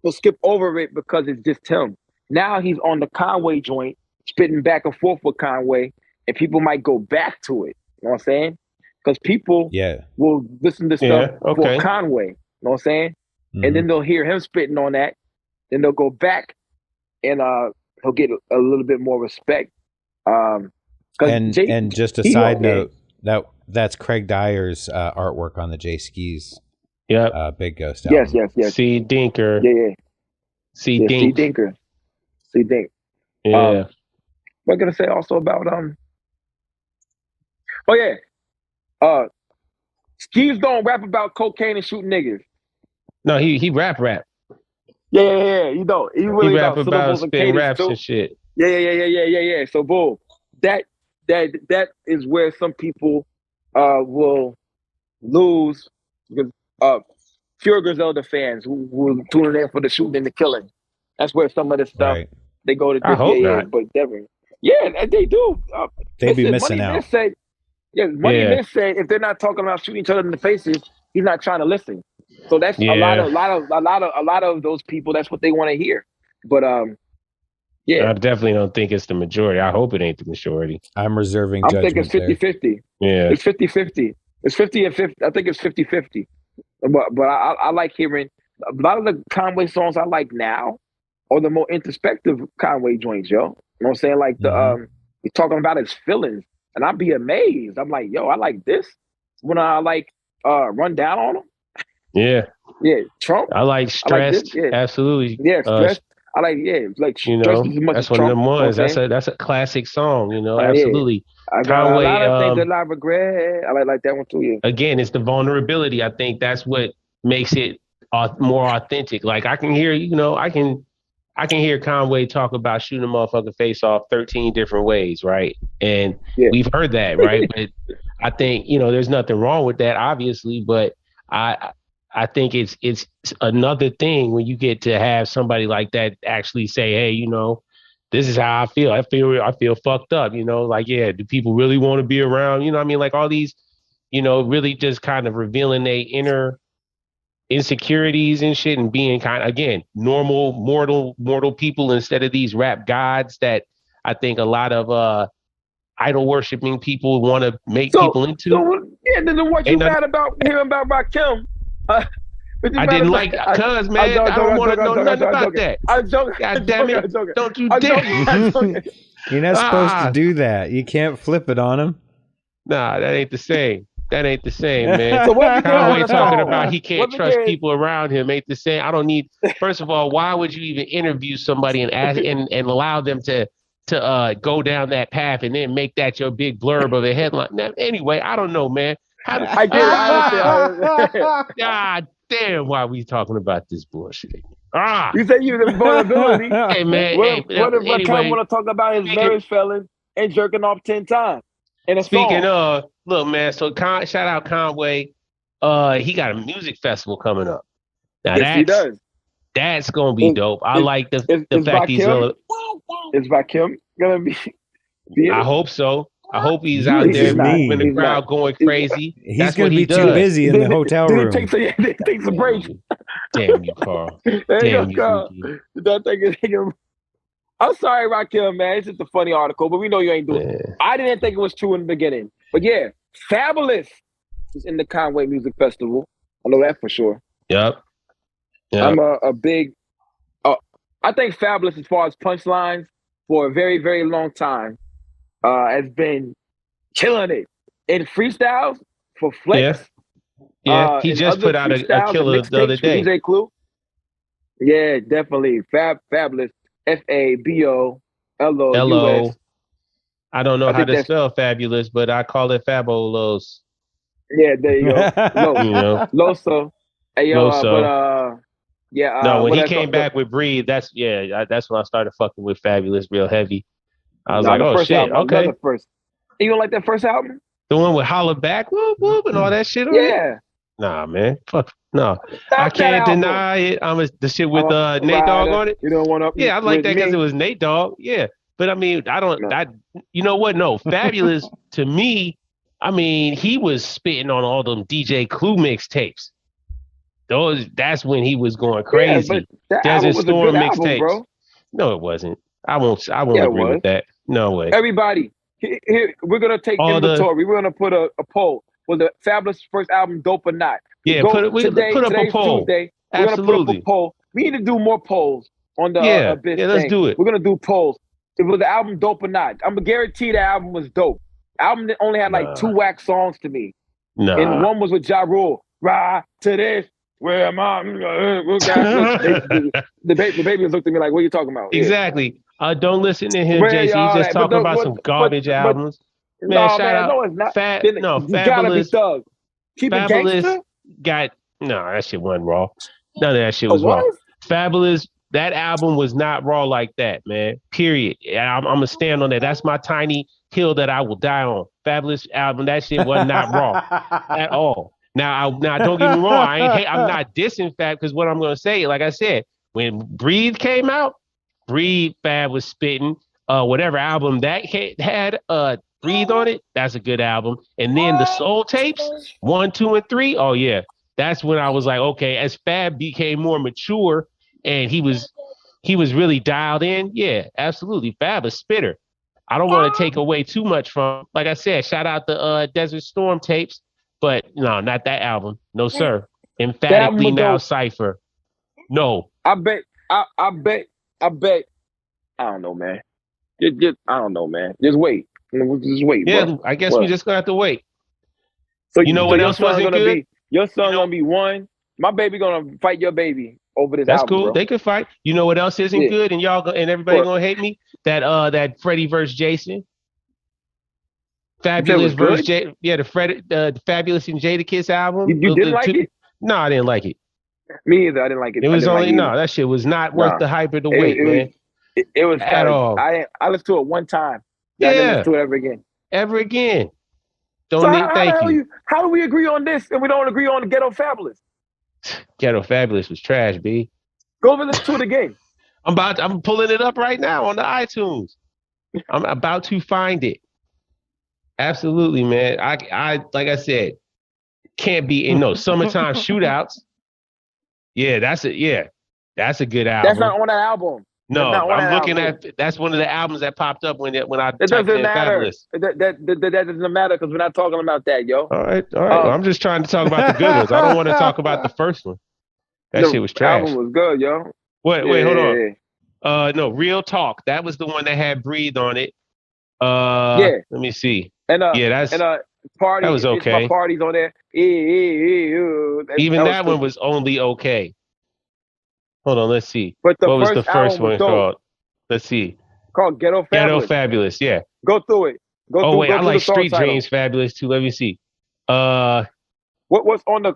will skip over it because it's just him. Now he's on the Conway joint, spitting back and forth with Conway, and people might go back to it. You know what I'm saying? Because people will listen to stuff for Conway. You know what I'm saying? And then they'll hear him spitting on that. Then they'll go back and he'll get a little bit more respect. And just a side note, that's Craig Dyer's artwork on the Jay Skis Big Ghost album. Yes. C. Dinker. Yeah. C. Dink. C. Dink. Yeah. What am I gonna say also about Skis don't rap about cocaine and shooting niggas. No, he rap. Yeah. You know, he really he rap about and spitting raps too. And shit. Yeah. So boom, that is where some people will lose because pure Griselda fans who tuning in for the shooting and the killing. That's where some of the stuff they go to. I hope not. But definitely, they do. They'd be missing out. Money Men said if they're not talking about shooting each other in the faces, he's not trying to listen. So that's a lot of those people. That's what they want to hear. But I definitely don't think it's the majority. I hope it ain't the majority. I'm reserving judgment. I think it's 50-50. Yeah. It's 50-50. It's 50 and 50. I think it's 50-50. But I like hearing a lot of the Conway songs I like now are the more introspective Conway joints, yo. You know what I'm saying? Like he's talking about his feelings. And I'd be amazed. I'm like, yo, I like this. When I like Run Down on him. Yeah. Yeah. Trump. I like Stressed. Absolutely. Yeah, Stressed. I like, like, you know, that's one of them ones. That's a classic song, you know, absolutely. I got Conway, a lot of things that I regret. I like that one too, yeah. Again, it's the vulnerability. I think that's what makes it more authentic. Like I can hear, I can hear Conway talk about shooting a motherfucking face off 13 different ways, right? And we've heard that, right? But I think, there's nothing wrong with that, obviously, but I think it's another thing when you get to have somebody like that actually say, hey, this is how I feel. I feel fucked up, like, yeah, do people really want to be around? You know what I mean? Like all these, really just kind of revealing their inner insecurities and shit and being kind of, again, normal, mortal people instead of these rap gods that I think a lot of idol worshiping people want to make people into. Then what you mad about hearing about Rakim? I didn't like cuz man. I don't want to know nothing about that. I'm joking. God damn it! Don't you dare! You're not supposed to do that. You can't flip it on him. Nah, that ain't the same. That ain't the same, man. So what Conway talking about he can't trust people around him ain't the same. I don't need. First of all, why would you even interview somebody and ask and allow them to go down that path and then make that your big blurb of a headline? Now, anyway, I don't know, man. I get it. God damn, why we talking about this bullshit? You say you the vulnerability. Hey man, what if Rakim want to talk about his marriage felon and jerking off 10 times? Speaking of, look, man. So shout out Conway. He got a music festival coming up. Now he does. That's gonna be dope. I like the fact he's. Is Rakim gonna be? I hope so. I hope he's out there moving the crowd, going crazy. He's going to be too busy in the hotel room. Take a break. Damn you, Karl. Damn you, Carl. I'm sorry, Rakim, man. It's just a funny article, but we know you ain't doing it. I didn't think it was true in the beginning. But yeah, Fabulous is in the Conway Music Festival. I know that for sure. Yep. I'm a big... I think Fabulous, as far as punchlines, for a very, very long time, has been killing it in freestyles for Flex. Yeah, he just put out a killer the other day. DJ Clue. Yeah, definitely. Fabulous. Fabulous. I don't know how to spell fabulous, but I call it Fabulos. Yeah, there you go. Loso. Hey, yo, Loso. Yeah. No, when he came back with Breathe, that's when I started fucking with Fabulous real heavy. I was like, oh shit, album, okay. You don't like that first album? The one with Holla Back, whoop whoop, and all that shit. Yeah. Nah, man, fuck no. I can't deny it. The shit with Nate Dogg on it. You don't want to? Yeah, I like that because it was Nate Dogg. Yeah, But I mean, you know what? No, Fabulous to me. I mean, he was spitting on all them DJ Clue mixtapes. That's when he was going crazy. Yeah, but that Desert album was a good Storm album, mixtapes. bro. No, it wasn't. I won't Yeah, it agree was. with that. No way. Everybody, here, we're gonna take inventory. We're gonna put a poll. Was the Fabulous first album dope or not? Yeah, Go put up a today's poll. Tuesday. We're Absolutely. gonna put up a poll. We need to do more polls on the Abyss let's thing. do it. We're gonna do polls. If was the album dope or not? I'm gonna guarantee the album was dope. Album that only had like 2 whack songs to me. Nah. And one was with Ja Rule. Ride to this. Where am I? The baby looked at me like, what are you talking about? Exactly. Don't listen to him, JC. He's just talking about some garbage albums. Man, shout out. No, it's not. Fabulous. Gotta be Thug. Keep Fabulous it gangster? that shit wasn't raw. None of that shit was raw. Fabulous, that album was not raw like that, man. Period. I'm gonna stand on that. That's my tiny hill that I will die on. Fabulous album, that shit was not raw at all. Now don't get me wrong. I'm not dissing Fab, because what I'm gonna say, like I said, when Breathe came out, Fab was spitting. Whatever album that had Breathe on it, that's a good album. And then the Soul Tapes, 1, 2, and 3. Oh yeah, that's when I was like, okay, as Fab became more mature and he was really dialed in. Yeah, absolutely, Fab a spitter. I don't want to take away too much from. Like I said, shout out the Desert Storm tapes, but no, not that album. No sir. Emphatically now Cypher. No. I bet. I don't know, man. I don't know, man. Just wait. Just wait. Yeah, bro. I guess we just gonna have to wait. So you know what else wasn't good? Your son gonna be one. My baby gonna fight your baby over this. That's album, cool. Bro. They could fight. You know what else isn't good? And everybody gonna hate me. That Freddie versus Jason. Fabulous versus the Fabulous and Jadakiss album. You didn't like it? No, I didn't like it. Me either. I didn't like it. It was only that shit was not worth the hype or the wait, man. It was at all. I listened to it one time. I didn't listen to it ever again. Ever again. Thank you. How do we agree on this and we don't agree on the Ghetto Fabulous? Ghetto Fabulous was trash, B. Go over listen to it again. I'm pulling it up right now on the iTunes. I'm about to find it. Absolutely, man. I like I said, can't be in Summertime Shootouts. Yeah, that's a good album. That's not on that album. No, I'm looking at that's one of the albums that popped up when I it typed doesn't in matter. Fabulous. That doesn't matter because we're not talking about that, yo. All right. Well, I'm just trying to talk about the good ones. I don't want to talk about the first one. That shit was trash. The album was good, yo. Wait, hold on. No, Real Talk. That was the one that had Breathe on it. Let me see. Party. That was okay. My parties on there. Even that one was only okay. Hold on, let's see. But what was the first one called? Let's see. Called Ghetto Fabulous. Ghetto Fabulous, yeah. Go through it. I like Street Dreams Fabulous too. Let me see. What's on the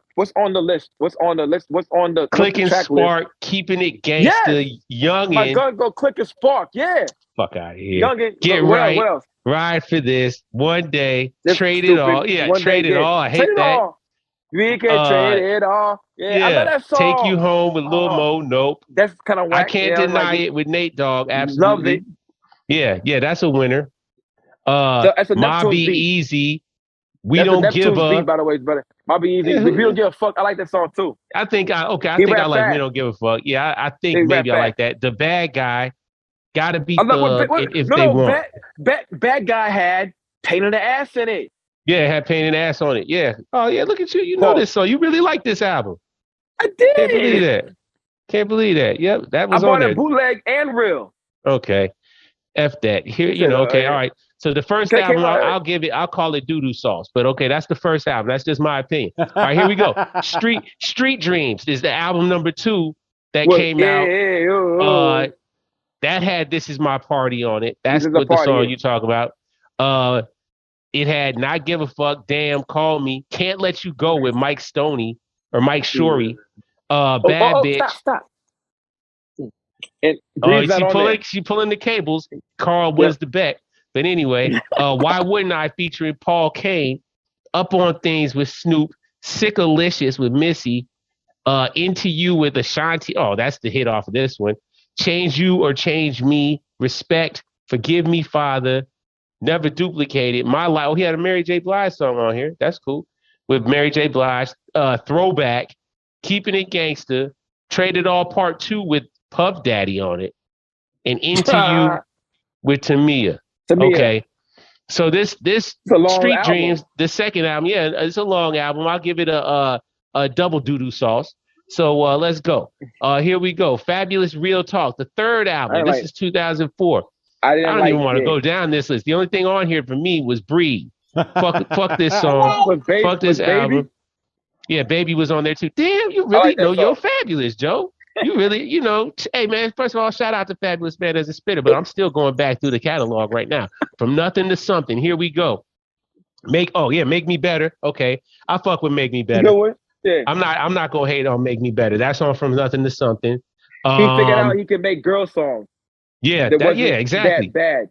list? What's on the Click and Spark, list? Keeping It Gangsta, Youngin. My gun go Click and Spark, yeah. Fuck out of here. Youngin, Get right. What else? Ride for This. One Day. Trade It All. Yeah, Trade It All. I hate that. We can trade it all. Yeah, I know that song. Take You Home with Lil Mo. Nope. That's kind of whack. I can't deny it with Nate Dogg. Absolutely. Love it. Yeah, that's a winner. That's a My Be Easy. We that's Don't Give a. Beat, by the way, brother. My Be Easy. We Don't Give a Fuck. I like that song too. I think I like We Don't Give a Fuck. Yeah, I think maybe I like that. The Bad Guy. Gotta be if they want. Bad Guy had Pain in the Ass in it. Yeah, it had Pain in the Ass on it. Yeah. Oh, yeah, look at you. You know this song. You really like this album. I did. Can't believe that. Yep, that was on there. I bought it bootleg and real. Okay. F that. Here, okay, all right. So the first album, I'll call it doo-doo sauce. But okay, that's the first album. That's just my opinion. All right, here we go. Street Dreams is the album number 2 that came out. That had This Is My Party on it. That's what the song you talk about. It had Not Give a Fuck, Damn, Call Me, Can't Let You Go with Mike Stoney or Mike Shorey. Bad Bitch. Stop. And she pulling the cables. Karl wins the bet. But anyway, Why Wouldn't I featuring Paul Kane, Up on Things with Snoop, Sickalicious with Missy, Into You with Ashanti. Oh, that's the hit off of this one. Change You or Change Me, Respect, Forgive Me, Father, Never Duplicated, My Life. Oh, he had a Mary J. Blige song on here. That's cool. With Mary J. Blige, Throwback, Keeping It Gangster, Traded All Part 2 with Puff Daddy on it, and Into You with Tamia. Okay. So this It's a long Street album. Dreams, the second album, yeah, it's a long album. I'll give it a double doo-doo sauce. So let's go. Here we go. Fabulous Real Talk, the third album. This is 2004. I I don't even want to go down this list. The only thing on here for me was Breathe. Fuck this song. Fuck this album. Yeah, Baby was on there too. Damn, you really know you're fabulous, Joe. You really, hey man, first of all, shout out to Fabulous Man as a spitter, but I'm still going back through the catalog right now. From Nothing to Something. Here we go. Make Me Better. Okay. I fuck with Make Me Better. Yeah. I'm not gonna hate on Make Me Better. That song From Nothing to Something. He figured out he could make girl songs. Yeah, exactly. That bad.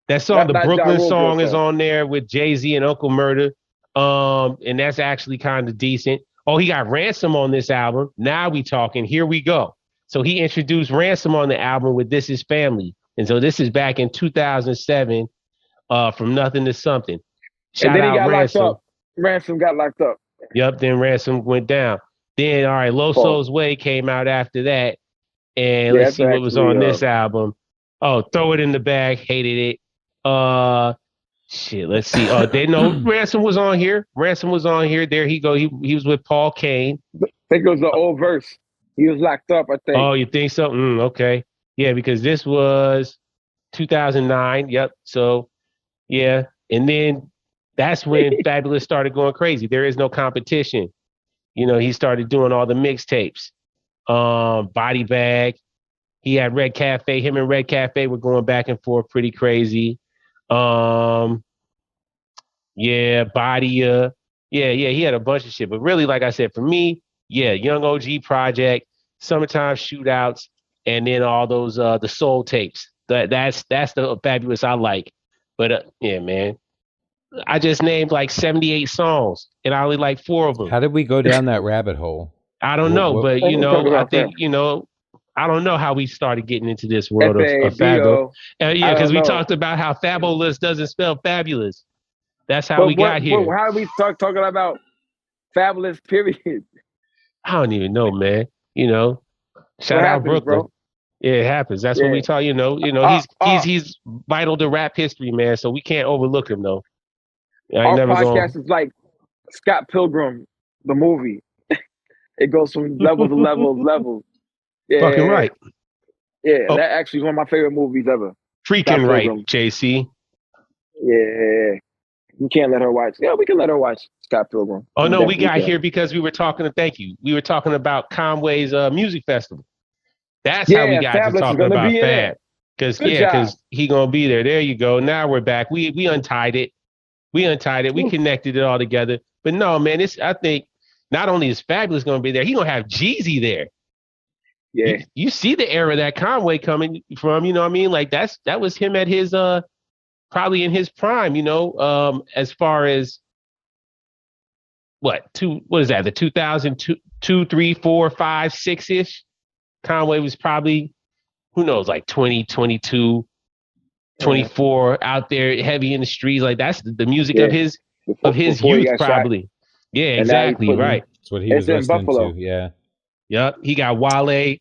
That song, the Brooklyn song, is on there with Jay-Z and Uncle Murder. And that's actually kind of decent. Oh, he got Ransom on this album. Now we talking. Here we go. So he introduced Ransom on the album with This Is Family. And so this is back in 2007, From Nothing to Something. And then he got locked up. Ransom got locked up. Yep, then Ransom went down. Then, all right, Low Soul's Way came out after that. And let's see what was on this album. Oh, Throw It in the Bag. Hated it. Shit, let's see. They know Ransom was on here. There he go. He was with Paul Kane. I think it was the old verse. He was locked up, I think. Oh, you think so? Okay. Yeah, because this was 2009. Yep. So, yeah. And then that's when Fabulous started going crazy. There Is No Competition. He started doing all the mixtapes. Body Bag. He had Red Cafe. Him and Red Cafe were going back and forth pretty crazy. Body. Yeah, he had a bunch of shit. But really, like I said, for me, Young OG Project, Summertime Shootouts, and then all those the soul tapes. That's the Fabulous I like. But yeah, man. I just named like 78 songs, and I only like 4 of them. How did we go down that rabbit hole? I don't know, but I think I don't know how we started getting into this world of Fabulous. Because we talked about how Fabulous doesn't spell fabulous. That's how we got here. How did we start talking about Fabulous, period? I don't even know, man. Shout out Brooklyn. Bro? Yeah, it happens. That's what we talk. He's vital to rap history, man. So we can't overlook him, though. Our podcast is like Scott Pilgrim, the movie. It goes from level to level. Yeah, fucking right. Yeah, that's actually one of my favorite movies ever. Freaking right, JC. Yeah. You can't let her watch. Yeah, we can let her watch Scott Pilgrim. Oh, no, we got here because we were talking about Conway's music festival. That's how we got to talking about Fab. Because he going to be there. There you go. Now we're back. We untied it. We connected it all together. But no, man, I think not only is Fabulous going to be there, he's going to have Jeezy there. Yeah. You see the era that Conway coming from, you know what I mean? Like that was him at his probably in his prime, as far as what is that? The 2002, 3, 4, 5, 6-ish. Conway was probably, who knows, like 20, 22, 24 out there heavy in the streets. Like that's the music of his youth probably. Shot. Yeah, exactly. Right. That's what he was listening to. Yeah. Yep. He got Wale.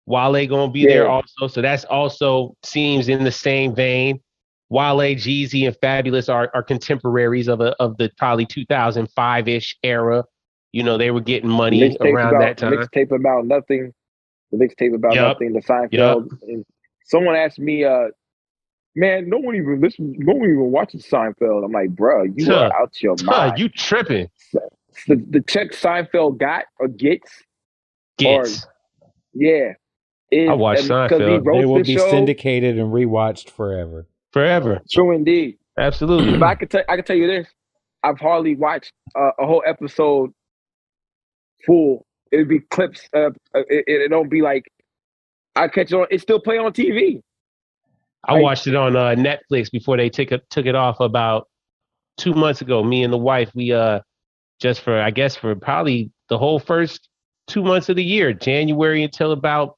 Wale gonna be there also. So that's also seems in the same vein. Wale, Jeezy, and Fabulous are contemporaries of the probably 2005-ish era. They were getting money around that time. Mixtape About Nothing. The mixtape About Nothing. The Seinfeld. And someone asked me, man, no one even watches Seinfeld. I'm like, bro, you are out your mind. You tripping. The check Seinfeld got or gets. I watched Seinfeld. They will be syndicated and rewatched forever. Forever. True indeed. Absolutely. But I can tell you this. I've hardly watched a whole episode full. It'd be clips. It don't be like I catch it on. It still play on TV. I watched it on Netflix before they took it off about 2 months ago. Me and the wife, we just for probably the whole first 2 months of the year, January until about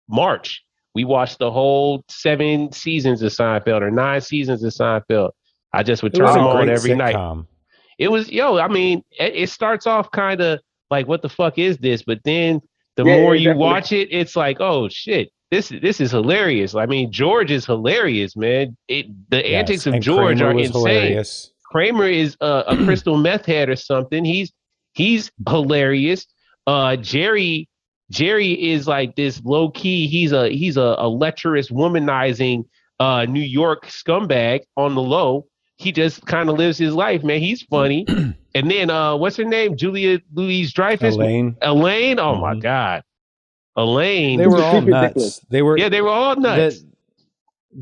March, We watched the whole 7 seasons of Seinfeld or 9 seasons of Seinfeld. I just would It turn was them a on great every night. sitcom. It was, I mean, it starts off kind of like, what the fuck is this? But then the more you definitely. watch it, it's like, oh shit, this is hilarious. I mean, George is hilarious, man. The antics of And George Kramer are was insane. hilarious. Kramer is a crystal meth head or something. He's hilarious. Jerry is like this low key. He's a lecherous, womanizing New York scumbag on the low. He just kind of lives his life, man. He's funny. And then what's her name? Julia Louis-Dreyfus. Elaine. Oh my God. Elaine. They were all ridiculous. nuts. They were all nuts.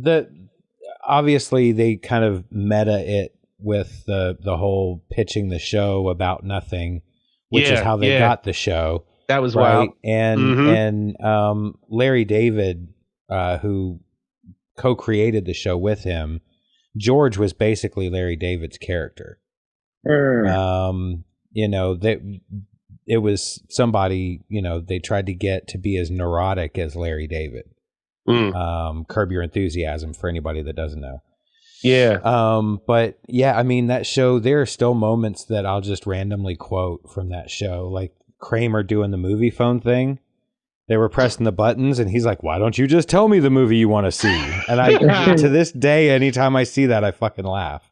That obviously they kind of meta it with the whole pitching the show about nothing, which is how they got the show. That was right. wild. And Larry David, who co-created the show with him, George was basically Larry David's character. You know, it was somebody, you know, they tried to get to be as neurotic as Larry David. Curb Your Enthusiasm, for anybody that doesn't know. Yeah. But yeah, I mean, that show, there are still moments that I'll just randomly quote from that show, like Kramer doing the movie phone thing. They were pressing the buttons and he's like, why don't you just tell me the movie you want to see? And I, to this day, anytime I see that, I fucking laugh.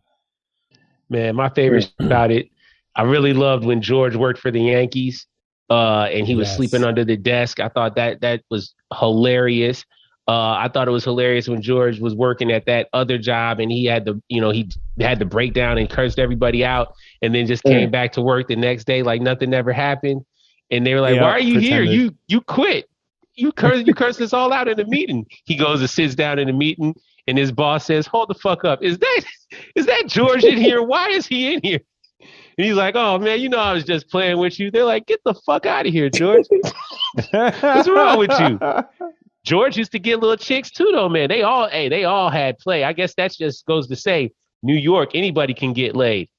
Man, my favorite about it, I really loved when George worked for the Yankees and he was sleeping under the desk. I thought that was hilarious. I thought it was hilarious when George was working at that other job and he had to break down and cursed everybody out and then just came back to work the next day like nothing ever happened. And they were like, why are you here? You quit. You cursed us all out in the meeting. He goes and sits down in the meeting and his boss says, hold the fuck up. Is that George in here? Why is he in here? And he's like, oh man, I was just playing with you. They're like, get the fuck out of here, George. What's wrong with you? George used to get little chicks too, though, man. They all had play. I guess that just goes to say, New York, anybody can get laid.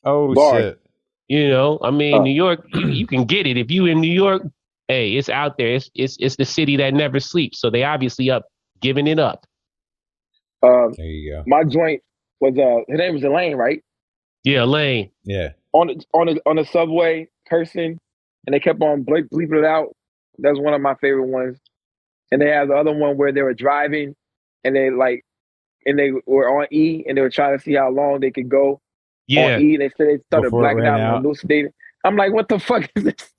Oh, shit. I mean, New York, you can get it. If you in New York, hey, it's out there. It's the city that never sleeps. So they obviously up giving it up. There you go. My joint was her name was Elaine, right? Yeah, Elaine. Yeah. On the subway, cursing, and they kept on bleeping it out. That's one of my favorite ones. And they had the other one where they were driving, and they were on E, and they were trying to see how long they could go. Yeah. On E, they said they started Before blacking out and hallucinating. I'm like, what the fuck is this?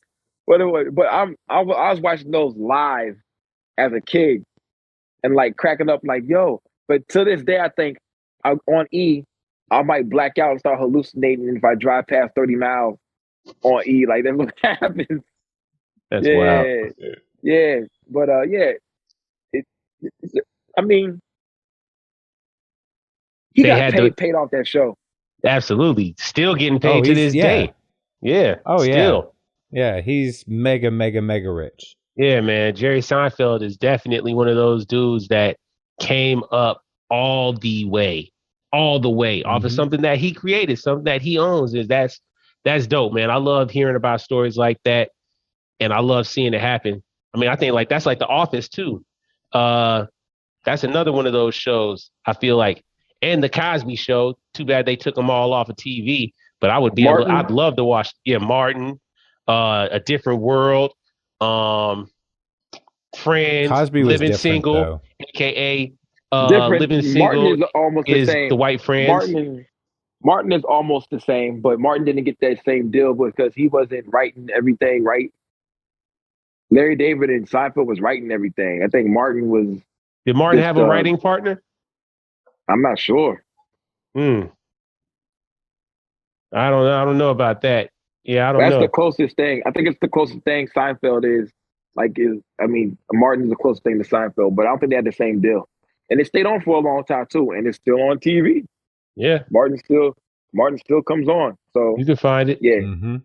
But I was watching those live as a kid, and like cracking up, like yo. But to this day, I think on E, I might black out and start hallucinating if I drive past 30 miles on E. Like that's what happens. That's wild. Yeah, but I mean, he got paid off that show. Absolutely, still getting paid to this day. Yeah. Oh still. Yeah, he's mega rich. Yeah, man. Jerry Seinfeld is definitely one of those dudes that came up all the way off of something that he created, something that he owns. That's dope, man. I love hearing about stories like that, and I love seeing it happen. I mean, I think like that's like The Office too. That's another one of those shows I feel like, and The Cosby Show. Too bad they took them all off of TV. But I'd love to watch. Yeah, Martin, A Different World, Friends, Cosby was Living Single, though. aka Living Single. Martin is almost the same. The White Friends. Martin is almost the same, but Martin didn't get that same deal because he wasn't writing everything right. Larry David and Seinfeld was writing everything. I think Martin was. Did Martin have a writing partner? I'm not sure. I don't know about that. Yeah, I don't know. That's the closest thing. I think it's the closest thing Seinfeld is. Martin's the closest thing to Seinfeld, but I don't think they had the same deal. And it stayed on for a long time too, and it's still on TV. Yeah. Martin still comes on. So you can find it. Yeah. Mm-hmm.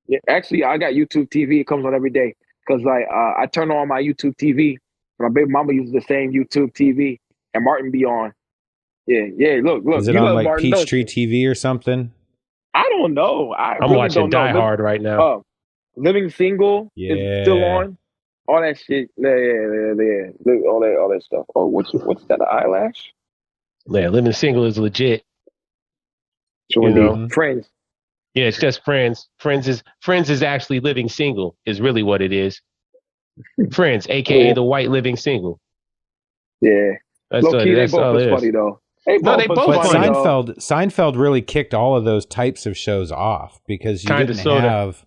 Yeah. Actually, I got YouTube TV. It comes on every day. Because I turn on my YouTube TV. My baby mama uses the same YouTube TV, and Martin be on. Yeah. Look. Is it on like Martin, Peachtree TV or something? I don't know. I'm really watching Die Hard right now. Living Single is still on. all that shit. Yeah. All that stuff. Oh, what's that? An eyelash? Yeah, living single is legit. Sure, You indeed. know? Friends. Yeah, it's just friends. Friends is actually living single is really what it is. Friends, aka Yeah. the white living single. Yeah. That's Low what key, they that's both all was it is. funny though. They No, they both was both But funny funny. though. Seinfeld really kicked all of those types of shows off because you Kinda, didn't sorta. have,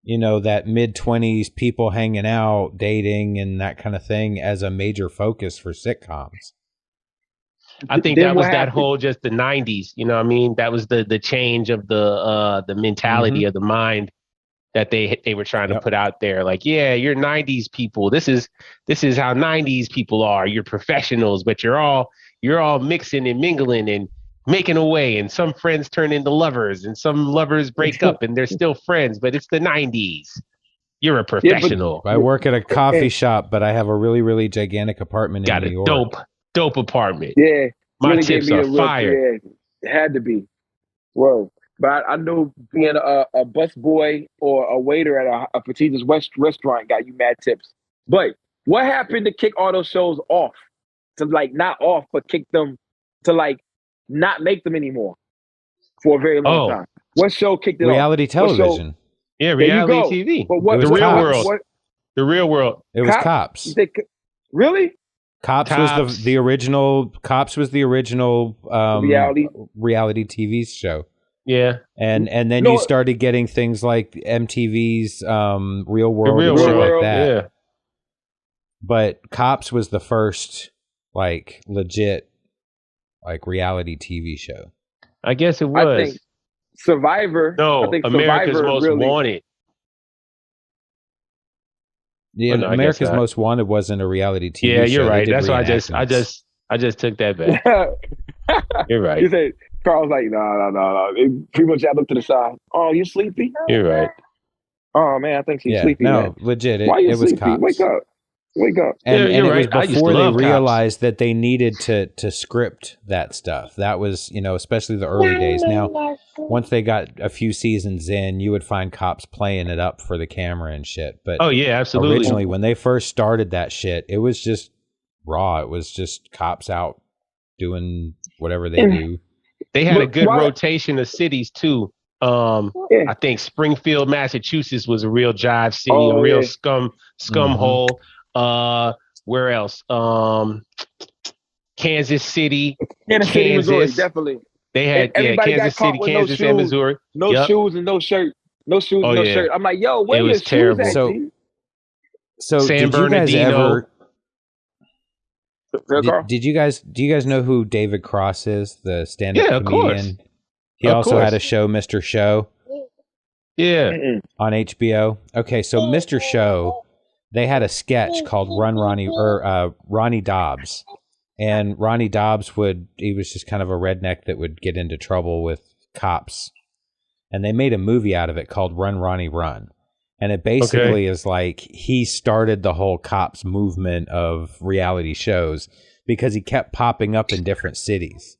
that mid-20s people hanging out, dating, and that kind of thing as a major focus for sitcoms. I think Then that what was that happened? whole just the 90s, you know what I mean? That was the change of the mentality of the mind that they were trying to Yep. put out there. Like, yeah, you're 90s people. This is how 90s people are. You're professionals, but you're all mixing and mingling and making away, and some friends turn into lovers and some lovers break up and they're still friends, but it's the 90s. You're a Yeah, but professional. I work at a coffee shop, but I have a really, really gigantic apartment in Got New a York. dope apartment. yeah, My really gave tips me are the real. fire. Yeah, it had to be. Whoa. But I knew being a bus boy or a waiter at a prestigious restaurant got you mad tips. But what happened to kick all those shows off? To like not off, but kick them to like not make them anymore for a very long Oh, time. What show kicked it off? Reality What show? television. yeah, There you reality go. TV. But what? It was The real Cops. world. What? The real world. It was Cops. Really? Cops was the original. Cops was the original reality TV show. Yeah. And then you started getting things like MTV's Real World, The real and shit world. like that. Yeah. But Cops was the first like legit like reality TV show. I guess it was. I think Survivor. No, I think America's Survivor Most really, Wanted. Yeah, Oh, no, I guess America's not. Most Wanted wasn't a reality TV show. Yeah, you're They right. did That's why I reenactments. just took that back. You're right. You said Carl's like, no. PrimoJAB looked to the side. Oh, you sleepy? You're right. Oh man, I think she's sleepy. No, Man. legit. Why you it was sleepy? Cops. Wake up. And, Yeah, and you're it was right. I used to before they love Cops. realized that they needed to script that stuff. That was, especially the early days. Now, once they got a few seasons in, you would find Cops playing it up for the camera and shit. But Oh yeah, absolutely. originally, when they first started that shit, it was just raw. It was just cops out doing whatever they do. They had a good Why- rotation of cities too. Yeah. I think Springfield, Massachusetts was a real jive city, Oh, a real yeah. scum Mhm. hole. Where else? Kansas City. Kansas City, Missouri, Kansas. definitely. They had Everybody got Kansas caught City, with no Kansas, and shoes. Missouri. No Yep. shoes and no shirt. No shoes Oh, and no yeah. shirt. I'm like, yo, where It your was shoes terrible. at, So- G? So San did you guys Bernardino. ever? Carl? Do you guys know who David Cross is, the stand-up Yeah, of comedian? course. He Of also course. had a show, Mr. Show, Yeah. Mm-mm. on HBO. Okay, so Mr. Show, they had a sketch called Ronnie Dobbs. And Ronnie Dobbs he was just kind of a redneck that would get into trouble with cops. And they made a movie out of it called Run, Ronnie, Run. And it basically is like he started the whole cops movement of reality shows because he kept popping up in different cities.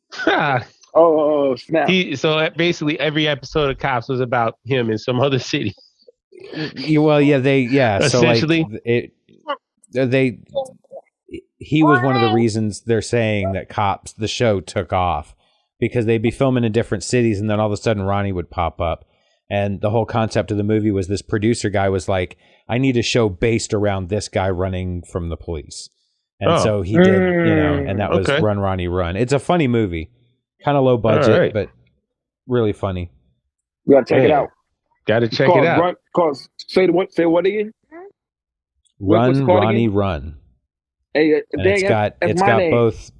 Oh, snap. So basically every episode of Cops was about him in some other city. So Essentially. like he was one of the reasons they're saying that Cops, the show, took off because they'd be filming in different cities and then all of a sudden Ronnie would pop up. And the whole concept of the movie was this producer guy was like, I need a show based around this guy running from the police. And so he did, and that was Run, Ronnie, Run. It's a funny movie. Kind of low budget, but really funny. You gotta check it out. Got to check it out. Say what again? What's it Run, called Ronnie, again? Run. Hey, And dang, it's got both.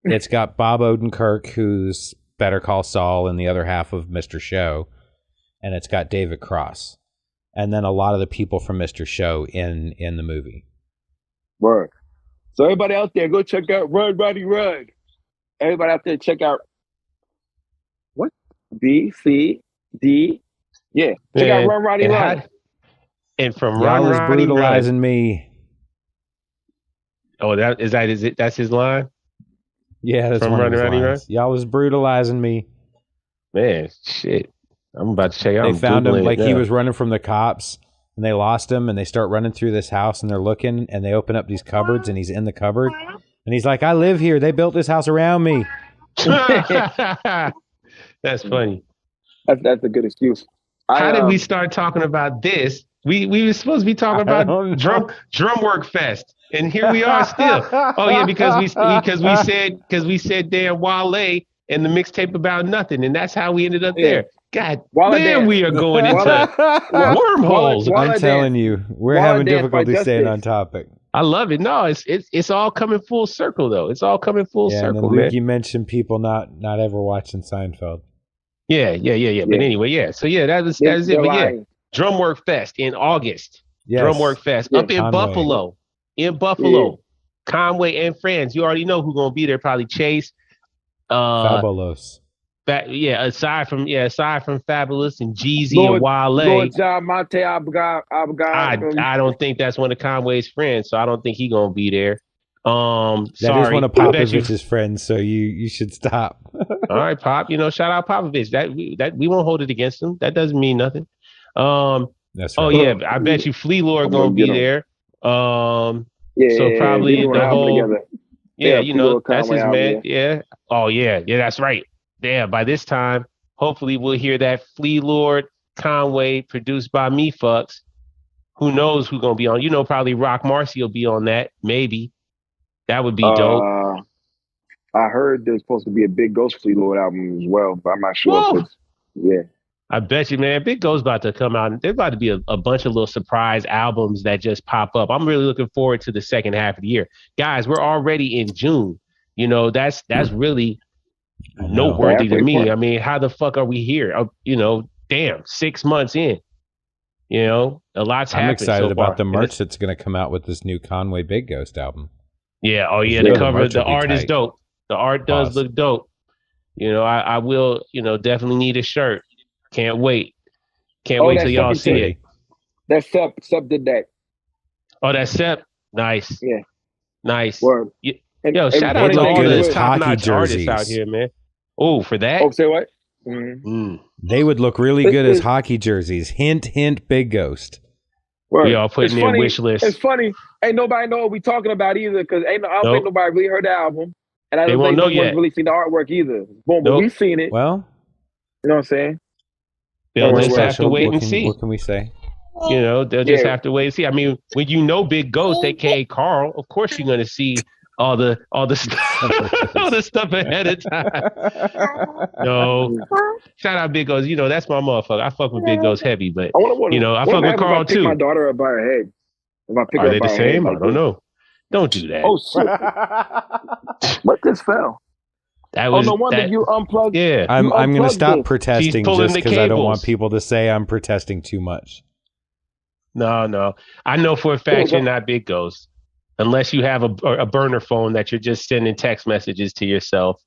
It's got Bob Odenkirk, who's Better Call Saul in the other half of Mr. Show, and it's got David Cross, and then a lot of the people from Mr. Show in the movie. Word. So everybody out there, go check out Run, Ronnie, Run. Everybody out there, check out what? B, C, D. Yeah, check out Run, Ronnie, Run. And from Y'all Run, was Ronnie, brutalizing Run. me. Oh, is it? That's his line? Yeah, that's From one Run, of his Ronnie, lines. Y'all was brutalizing me. Man, shit. I'm about to check out. They found him like he was running from the cops, and they lost him, and they start running through this house, and they're looking, and they open up these cupboards, and he's in the cupboard, and he's like, I live here. They built this house around me. That's funny. That's a good excuse. How did we start talking about this? We were supposed to be talking about drum work fest, and here we are still. Oh yeah, because we said damn Wale and the mixtape about nothing, and that's how we ended up there. God damn, we are going into wormholes. I'm telling you, we're having difficulty staying on topic. I love it. No, it's all coming full circle though. It's all coming full circle, and man. Lukey mentioned people not ever watching Seinfeld. Yeah. But anyway, yeah. So yeah, that is it. But yeah, Drumwork Fest in August. Yes. Drumwork Fest up in Buffalo. Conway and friends. You already know who's gonna be there. Probably Chase. Fabulous. Aside from Fabulous and Jeezy and Wale. Lord John Monte, I don't think that's one of Conway's friends, so I don't think he's gonna be there. That is one of Popovich's friends, so you should stop. All right, Pop. Shout out Popovich. That we won't hold it against him. That doesn't mean nothing. That's right. Oh yeah, I bet you Flea Lord gonna be there. So probably the whole. Yeah, that's his man. Yeah. Oh yeah, that's right. Yeah, by this time, hopefully we'll hear that Flea Lord Conway produced by Me Fucks. Who knows who's gonna be on? Probably Rock Marcy will be on that. Maybe. That would be dope. I heard there's supposed to be a Big Ghost Flea Lord album as well, but I'm not sure. I bet you, man. Big Ghost about to come out. There's about to be a bunch of little surprise albums that just pop up. I'm really looking forward to the second half of the year. Guys, we're already in June. That's really noteworthy to me. I mean, how the fuck are we here? Damn, 6 months in. A lot's happened. I'm excited so about the merch that's going to come out with this new Conway Big Ghost album. Yeah. Oh yeah. The cover, the art is dope. The art does look dope. I will. Definitely need a shirt. Can't wait. Can't wait till y'all see it. That's Sep did that. Oh, that's Sep. Nice. Yeah. Nice. Word. Shout out to all the top-notch artists out here, man. Oh, for that? Oh, say what? Mm-hmm. They would look really good as hockey jerseys. Hint, hint, Big Ghost. Word. We all putting in wish lists. It's funny. Ain't nobody know what we talking about either, because I don't think nobody really heard the album. And I don't think no one's really seen the artwork either. Boom, but we've seen it. Well, you know what I'm saying? They'll just have to wait and see. What can we say? They'll just have to wait and see. I mean, when Big Ghost, aka Karl, of course you're gonna see all the stuff all the stuff ahead of time. No. Shout out Big Ghost. That's my motherfucker. I fuck with Big Ghost heavy, but I fuck with Karl too. My daughter up by her head. If I pick Are they the same? I don't know. Don't do that. Oh shit. What just fell? That was, no wonder you unplugged. Yeah. I'm going to stop protesting just because I don't want people to say I'm protesting too much. No. I know for a fact you're not Big Ghost. Unless you have a burner phone that you're just sending text messages to yourself.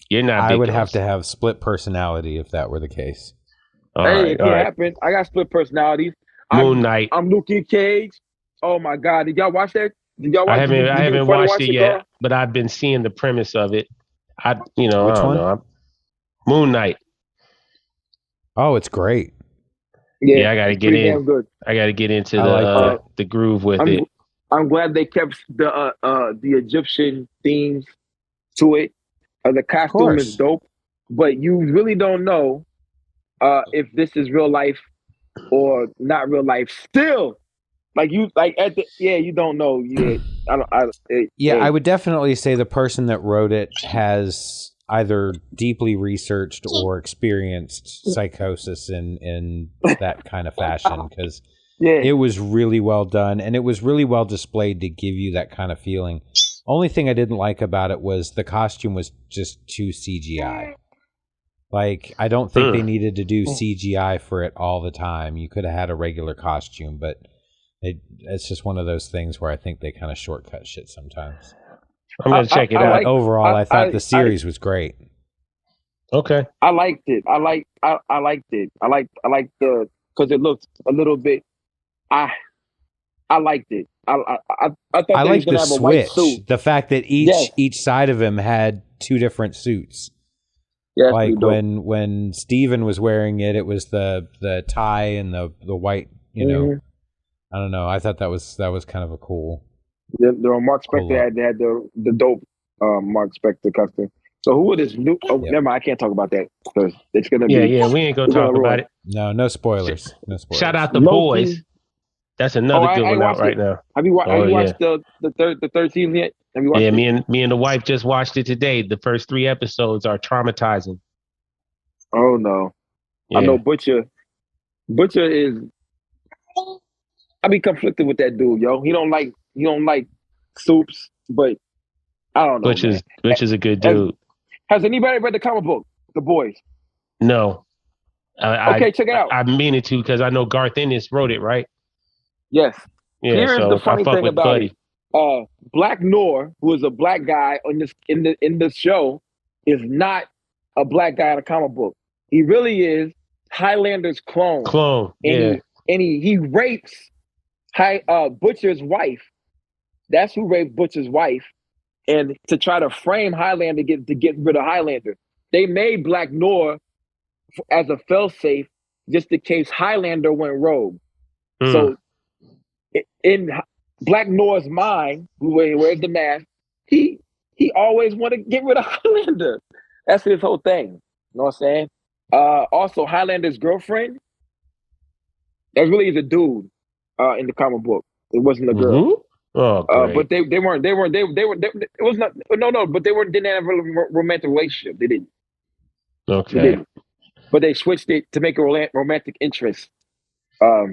You're not Big Ghost. I would have to have split personality if that were the case. It can't happen. I got split personalities. Moon Knight. I'm Lukey Cage. Oh my God. Did y'all watch that? I haven't watched it yet, but I've been seeing the premise of it. I don't know. Moon Knight. Oh, it's great. Yeah, I got to get in. Good. I got to get into the groove with it. I'm glad they kept the Egyptian themes to it. The costume is dope, but you really don't know if this is real life or not real life. Still, you don't know. I would definitely say the person that wrote it has either deeply researched or experienced psychosis in that kind of fashion, because it was really well done and it was really well displayed to give you that kind of feeling. Only thing I didn't like about it was the costume was just too CGI. I don't think they needed to do CGI for it all the time. You could have had a regular costume, but it's just one of those things where I think they kind of shortcut shit sometimes. I'm going to check it out. Overall, I thought the series was great. Okay. I liked it. I liked it. I liked because it looked a little bit, I liked it. I thought I liked the have a white switch. suit. The fact that each side of him had two different suits. Yeah, when Steven was wearing it, it was the tie and the white, I don't know. I thought that was kind of a cool. The Mark Spector had the dope Mark Spector custom. So who would this new? Oh, never mind. I can't talk about that because it's gonna be. Yeah. We ain't gonna talk about it. No spoilers. No spoilers. Shout out the Loki. boys. That's another good one out right now. Have you watched the third season yet? Have you watched it? Me and the wife just watched it today. The first 3 episodes are traumatizing. Oh no. Yeah. I know Butcher is. I be conflicted with that dude, yo. He don't like soups, but I don't know. Butcher's a good dude. Has anybody read the comic book, The Boys? No. Okay, check it out. I'm meaning to because I know Garth Ennis wrote it, right? Yes. Yeah, Here's so the funny thing about Buddy. it. Black Noir, who is a black guy in this show, is not a black guy in a comic book. He really is Highlander's clone. And he rapes Butcher's wife. That's who raped Butcher's wife. And to try to frame Highlander to get rid of Highlander, they made Black Noir as a failsafe just in case Highlander went rogue. So in Black Noir's mind, who wears the mask, he always wanted to get rid of Highlander. That's his whole thing. You know what I'm saying? Also, Highlander's girlfriend, that really is a dude in the comic book. It wasn't a girl. Mm-hmm. Oh, great. But they was not, but they didn't have a romantic relationship. They didn't. Okay. They didn't. But they switched it to make a romantic interest.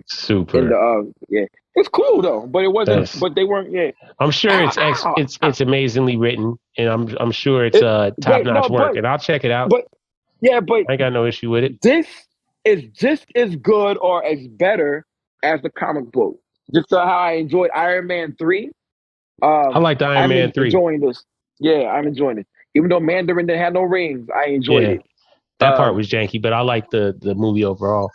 Super. In the it's cool though, but it wasn't. But they weren't. Yeah. I'm sure it's amazingly written, and I'm sure it's top-notch work, and I'll check it out. But I ain't got no issue with it. This is just as good or as better as the comic book. Just how I enjoyed Iron Man 3. I like the Iron Man 3. I'm enjoying this. Yeah, I'm enjoying it. Even though Mandarin didn't have no rings, I enjoyed it. That part was janky, but I liked the movie overall.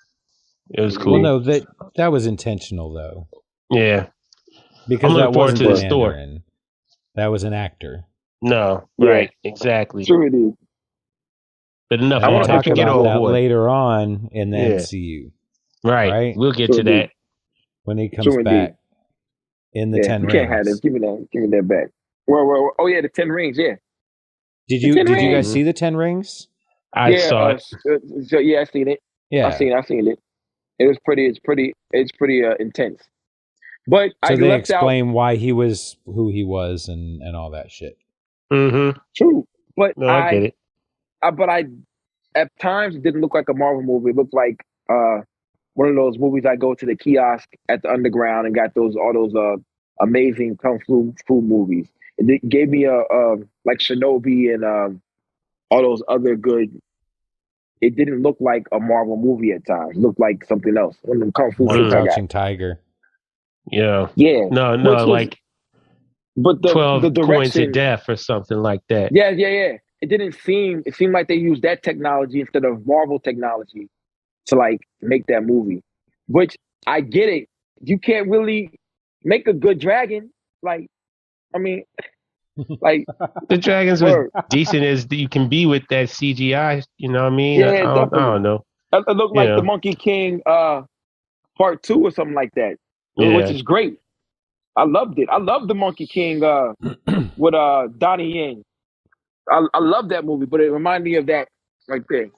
It was cool. Well, no, that was intentional though. Yeah, because that wasn't the Mandarin. That was an actor. No, right, exactly. True it is. But enough. I want to talk about that later on in the MCU. Right, we'll get to that when he comes back in the 10 rings. You can't have this. Give me that back. Well, oh yeah, the 10 rings. Yeah. Did you guys see the 10 rings? I saw it. I seen it. Yeah, I seen it. It was pretty. It's pretty intense. But so they explain why he was who he was and all that shit. Mm-hmm. True, but no, I get it. But I at times it didn't look like a Marvel movie. It looked like one of those movies I go to the kiosk at the underground and got all those amazing kung fu movies. It gave me a like Shinobi and all those other good. It didn't look like a Marvel movie at times. It looked like something else. One of them kung fu like Crouching Tiger. Yeah. Yeah. No, like. But 12 the direction, points of death or something like that. Yeah. It seemed like they used that technology instead of Marvel technology to like make that movie. Which I get it. You can't really make a good dragon. Like, I mean, like the dragons was decent as you can be with that CGI. You know what I mean? Yeah, I don't know. It looked like the Monkey King Part 2 or something like that, which is great. I loved it. I loved the Monkey King with Donnie Yen. I love that movie, but it reminded me of that right there.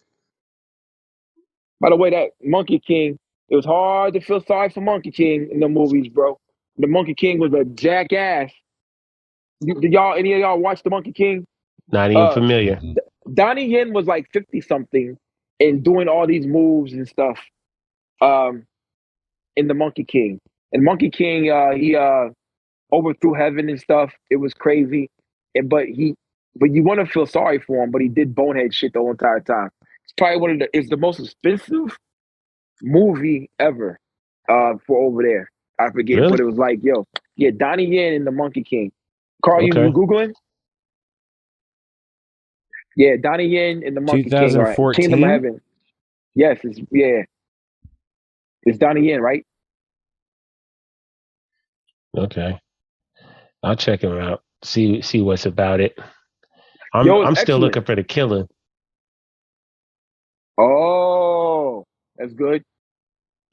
By the way, that Monkey King, it was hard to feel sorry for Monkey King in the movies, bro. The Monkey King was a jackass. Did any of y'all watch the Monkey King? Not even familiar. Donnie Yen was like 50-something and doing all these moves and stuff in the Monkey King. And Monkey King, he overthrew heaven and stuff. It was crazy. But you want to feel sorry for him, but he did bonehead shit the whole entire time. It's probably it's the most expensive movie ever for over there. I forget, really? But it was like, Donnie Yen and the Monkey King. Carl, you Googling? Yeah, Donnie Yen and the Monkey King. 2014? Kingdom of Heaven. Yes, it's Donnie Yen, right? Okay, I'll check him out. See what's about it. I'm still looking for the killer. Oh, that's good.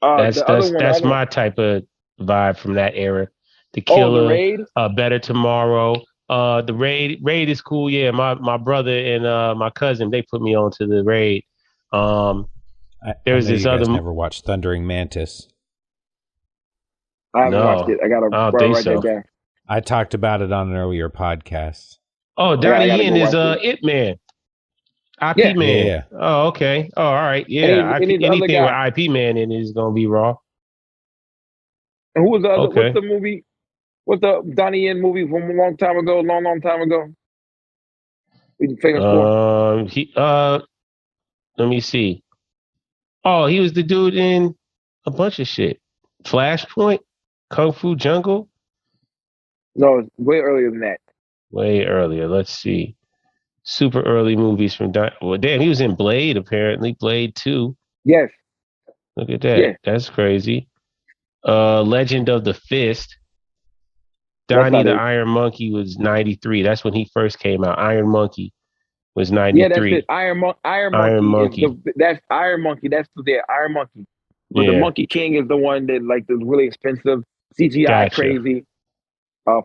That's my type of vibe from that era. The Oh, The Killer, Raid. Better Tomorrow. The Raid is cool. Yeah, my brother and my cousin, they put me on to the Raid. I There's know this you guys other. never watched Thundering Mantis. I haven't watched No, it. I gotta I don't think write so. that down. I talked about it on an earlier podcast. Oh, I Donnie gotta Yen go is watch it. Ip Man, Yeah. IP Man. Yeah. Oh, okay. Oh, all right. And Yeah, he's the other anything with guy. IP Man in it is gonna be raw. And who was the other? What's Okay. the movie? What's the Donnie Yen movie from a long time ago? Long time ago. He's famous for. He let me see. Oh, he was the dude in a bunch of shit. Flashpoint, Kung Fu Jungle, No, it's way earlier than that. way earlier. Let's see. Super early movies from well, damn, he was in Blade apparently. Blade 2. Yes. Look at that. Yeah. That's crazy. Legend of the Fist. That's Donnie not the it. Iron Monkey was 93. That's when he first came out. Iron Monkey was Yeah, that's it. 93. Iron Iron Monkey is Monkey. that's Iron Monkey. That's there. Iron Monkey. But the Yeah, Monkey King is the one that like the really expensive CGI gotcha. crazy.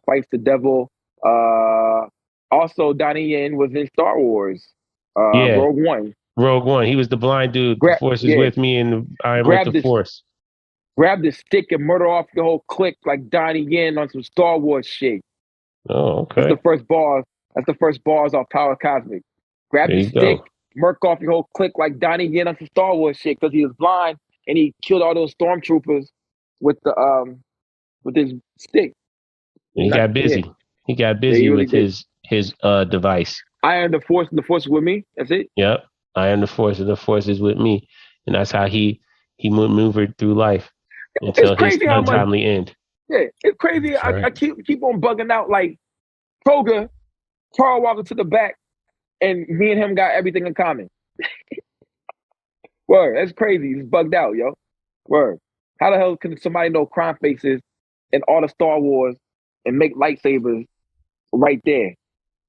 Fights the devil. Also Donnie Yen was in Star Wars. Yeah, Rogue One. Rogue One. He was the blind dude. The Force is with me, and I am with the Grab this Force. grab this stick and murder off the whole clique like Donnie Yen on some Star Wars shit. Oh, That's okay. the first bars. That's the first bars off Power Cosmic. Grab There the you stick, go. murk off your whole clique like Donnie Yen on some Star Wars shit because he was blind and he killed all those stormtroopers with the with his stick. And he got busy. He got Yeah, he busy really with did. his device. I am the force and the force is with me. That's it. Yep. I am the Force, and the Force is with me, and that's how he maneuvered through life It's until his crazy how much. untimely end. Yeah, it's crazy. That's right. I keep on bugging out like Kroger, Karl walking to the back, and me and him got everything in common. Word, that's crazy. He's bugged out, yo. Word. How the hell can somebody know crime faces in all the Star Wars and make lightsabers right there?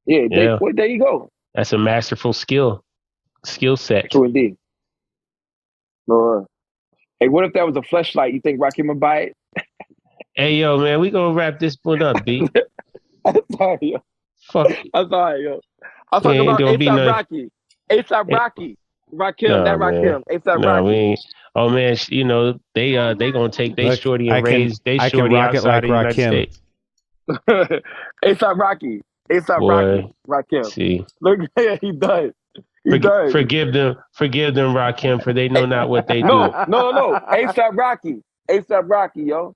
Yeah, Yeah, well, there you go. that's a masterful skill set. True indeed. Hey, what if that was a fleshlight? You think Rakim would buy it? Hey, yo, man, we gonna wrap this one up, B. I'm sorry, yo. Fuck. I'm sorry, yo. I'm Yeah, talking ain't about gonna be ASAP none. Rocky. ASAP Rocky. Rakim, Nah, that man. Rakim. ASAP Nah, we Rocky. ain't. Oh man, you know they gonna take they Look, shorty and raise they I can shorty rock it outside like of the United Rakim. States. ASAP Rocky. ASAP Boy, Rocky. Rakim. see, Look, yeah, he does. He does. forgive them, Rakim, for they know not what they do. No. ASAP Rocky. ASAP Rocky, yo.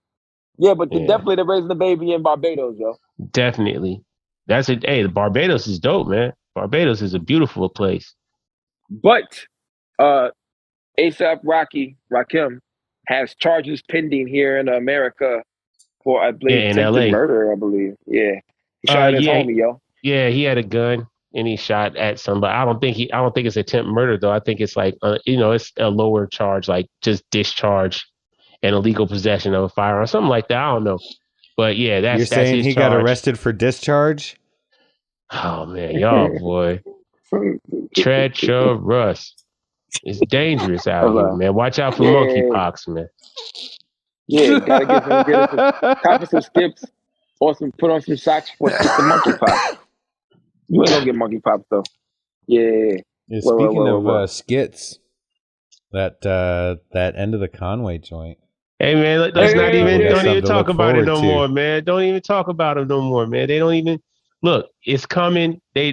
Yeah, but Yeah, definitely they're raising the baby in Barbados, yo. definitely. That's it. Hey, Barbados is dope, man. Barbados is a beautiful place. But ASAP Rocky, Rakim, has charges pending here in America for, I believe, In attempted L.A. murder, I believe. Yeah. He shot his homie, yo. Yeah, he had a gun and he shot at somebody. I don't think it's attempt murder though. I think it's like it's a lower charge, like just discharge and illegal possession of a firearm, something like that. I don't know, but yeah, You're that's saying his he charge. got arrested for discharge? Oh man, y'all boy, treacherous. It's dangerous out here, man. Watch out for monkeypox, man. Yeah, gotta get some copy some skips or put on some socks for the monkeypox. You ain't gonna get monkeypox though. Yeah. Speaking of skits, that end of the Conway joint. Hey man, let's not even don't even talk about it no to. more, man. Don't even talk about it no more, man. They don't even look. It's coming. I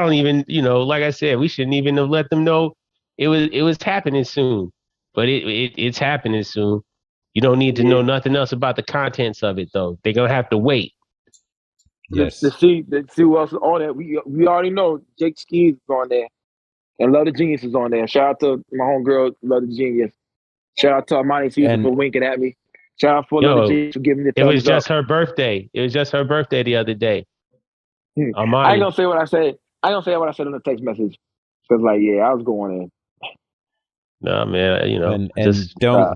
don't even like I said, we shouldn't even have let them know it was happening soon. But it's happening soon. You don't need to know nothing else about the contents of it though. They're gonna have to wait. Yes. To see who else is on there. We already know Jake Skis is on there. And Love the Genius is on there. Shout out to my homegirl, Love the Genius. Shout out to Armani Caesar for winking at me. Shout out for Love the Genius for giving me the thumbs up. It was just her birthday. It was just her birthday the other day. Armani. I ain't gonna say what I said. I ain't gonna say what I said in the text message. Cause I was going in. No man, and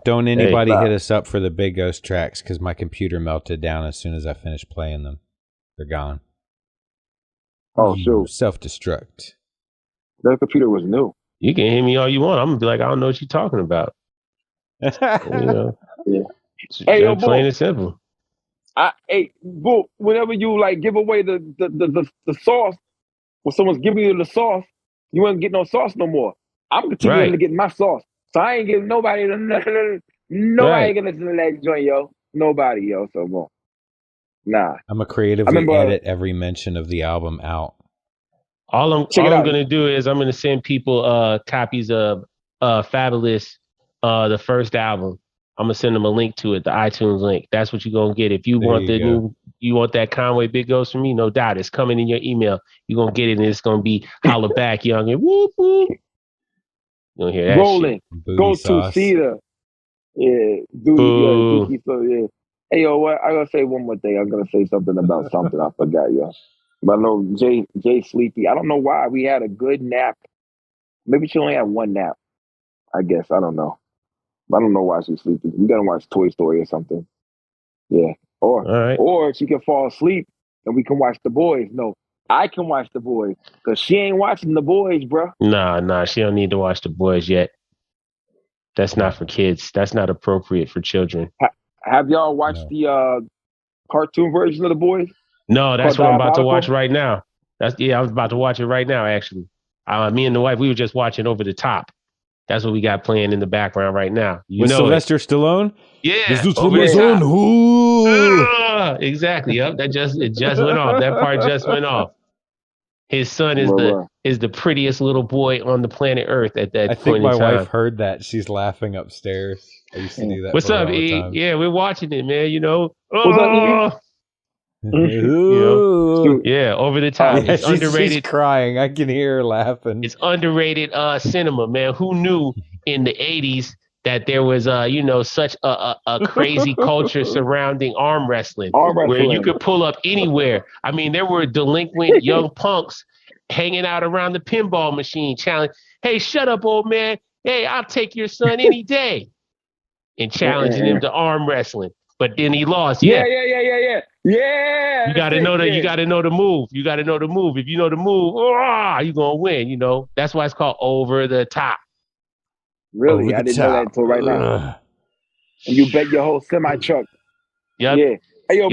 don't anybody hit us up for the Big Ghost tracks because my computer melted down as soon as I finished playing them. They're gone. Oh shoot! Self-destruct. That computer was new. You can hit me all you want. I'm gonna be like, I don't know what you're talking about. Yeah. Hey, yo, Plain boy. and simple. Boo, whenever you like give away the sauce, when someone's giving you the sauce, you ain't get no sauce no more. I'm continuing Right. to get my sauce. So I ain't giving nobody Right. gonna listen to that joint, yo. Nobody, yo, so more. Nah. I'm gonna creatively edit every mention of the album out. All I'm gonna do is I'm gonna send people copies of Fabulous, the first album. I'm gonna send them a link to it, the iTunes link. That's what you're gonna get. If you want you want that Conway Big Ghost from me, no doubt. It's coming in your email. You're gonna get it and it's gonna be holla back, young, and whoop whoop. You gonna hear that Rolling. shit. Go to Cedar. Yeah, Dookie, so yeah. Hey, yo, what? I gotta say one more thing. I'm gonna say something about something I forgot, yo. But I know Jay sleepy. I don't know why we had a good nap. Maybe she only had one nap. I guess I don't know. I don't know why she's sleepy. We gotta watch Toy Story or something. Yeah, or she can fall asleep and we can watch The Boys. No, I can watch The Boys because she ain't watching The Boys, bro. Nah, she don't need to watch The Boys yet. That's not for kids. That's not appropriate for children. Have y'all watched the cartoon version of The Boys? No, that's what I'm about to watch right now. I was about to watch it right now, actually. Me and the wife, we were just watching Over the Top. That's what we got playing in the background right now. With Sylvester Stallone? Yeah. This is for my son. Exactly. Yep. It just went off. That part just went off. His son is the prettiest little boy on the planet Earth at that point in time. I think my wife heard that. She's laughing upstairs. I used to do that. What's up, E? Yeah, we're watching it, man. You know. What's up, E? Yeah, Over the Top. Yeah, it's underrated. She's crying. I can hear her laughing. It's underrated cinema, man. Who knew in the 80s that there was such a crazy culture surrounding arm wrestling where you could pull up anywhere. I mean, there were delinquent young punks hanging out around the pinball machine challenge. Hey, shut up, old man. Hey, I'll take your son any day. And challenging him to arm wrestling. But then he lost. Yeah. You gotta know that. You gotta know the move. You gotta know the move. If you know the move, you're gonna win. You know that's why it's called Over the Top. Really, I didn't know that until right now. And you bet your whole semi truck. Yep. Yeah. Hey, yo,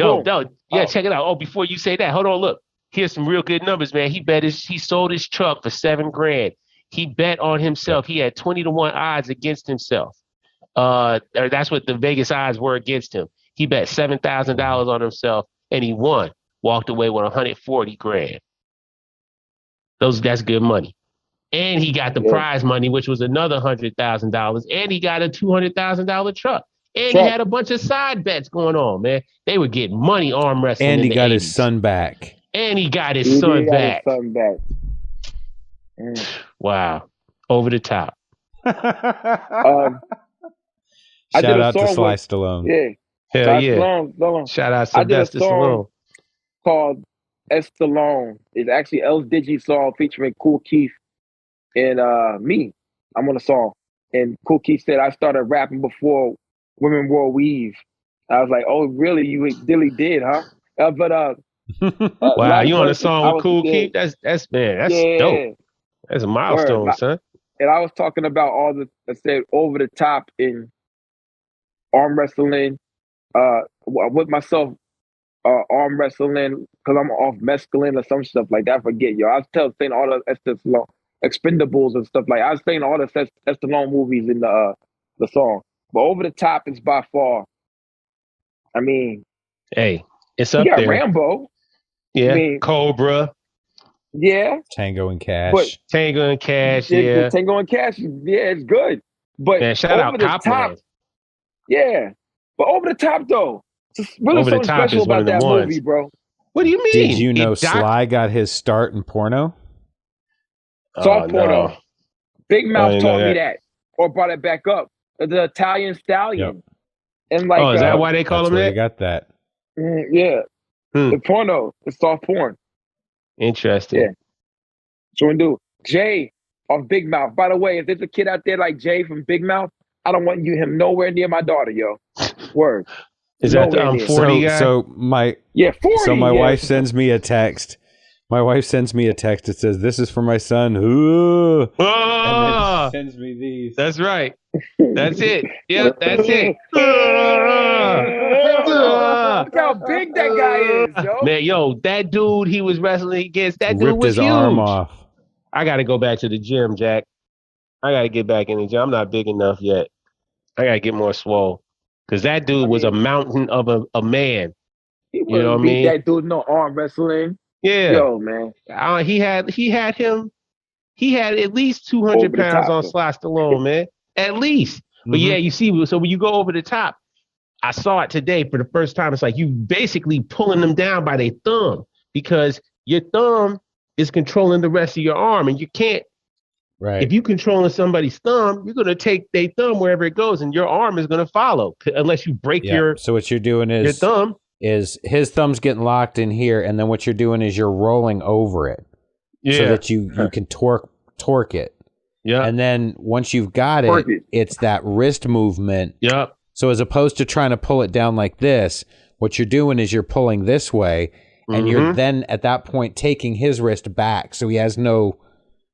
check it out. Oh, before you say that, hold on. Look, here's some real good numbers, man. He sold his truck for $7,000. He bet on himself. He had 20-1 odds against himself. That's what the Vegas odds were against him. He bet $7,000 on himself and he won. Walked away with $140,000. That's good money. And he got the prize money, which was another $100,000. And he got a $200,000 truck. And he had a bunch of side bets going on, man. They were getting money arm wrestling. And he got 80s. his son back. And he got his son back. Wow. Over the top. Shout out to Sly Stallone. Yeah. Hell yeah. Stallone. Shout out to Sylvester Stallone. Called S. Stallone. It's actually El Digi song featuring Kool Keith and me. I'm on the song. And Kool Keith said, I started rapping before women wore weave. I was like, oh, really? You really did, huh? Wow, you on a song with Kool Keith? That's dope. That's a milestone, son. And I was talking about I said over the top in arm wrestling, with myself, arm wrestling, because I'm off mescaline or some stuff like that. I forget, yo. I was saying all the Expendables and stuff like I was saying all the Stallone movies in the song. But over the top is by far. I mean, hey, it's up there. Rambo. Yeah, I mean, Cobra. Yeah. Tango and Cash. Tango and Cash, yeah. Tango and Cash, yeah, it's good. But man, shout out Copland. Yeah. But over the top though. It's really something special about that movie, bro. What do you mean? Did you know Sly got his start in porno? Soft porno. No. Big Mouth taught me that. Or brought it back up. The Italian Stallion. Yep. And like, is that why they call him that? You got that. Yeah. The porno. The soft porn. Interesting. Yeah. So we do. Jay of Big Mouth. By the way, if there's a kid out there like Jay from Big Mouth, I don't want him nowhere near my daughter, yo. Word. Is that the 40 guy? So my 40. So my wife sends me a text. My wife sends me a text that says, "This is for my son." Ooh. And then sends me these. That's right. That's it. Yep, that's it. Look how big that guy is, yo. Man, yo, that dude he was wrestling against, that dude Ripped was his huge. arm off. I got to go back to the gym, Jack. I got to get back in the gym. I'm not big enough yet. I got to get more swole. Because that dude was a mountain of a man. He You know what I beat mean? that dude no arm wrestling. Yeah. Yo, man. He had at least 200 pounds on Sly Stallone, man. At least. But yeah, you see, so when you go over the top, I saw it today for the first time. It's like you basically pulling them down by their thumb because your thumb is controlling the rest of your arm, and you can't. Right. If you controlling somebody's thumb, you're gonna take their thumb wherever it goes, and your arm is gonna follow unless you break your. So what you're doing is your thumb is his thumb's getting locked in here, and then what you're doing is you're rolling over it, so that you can torque it. Yeah. And then once you've got it, it's that wrist movement. Yep. So as opposed to trying to pull it down like this, what you're doing is you're pulling this way, and you're then at that point taking his wrist back, so he has no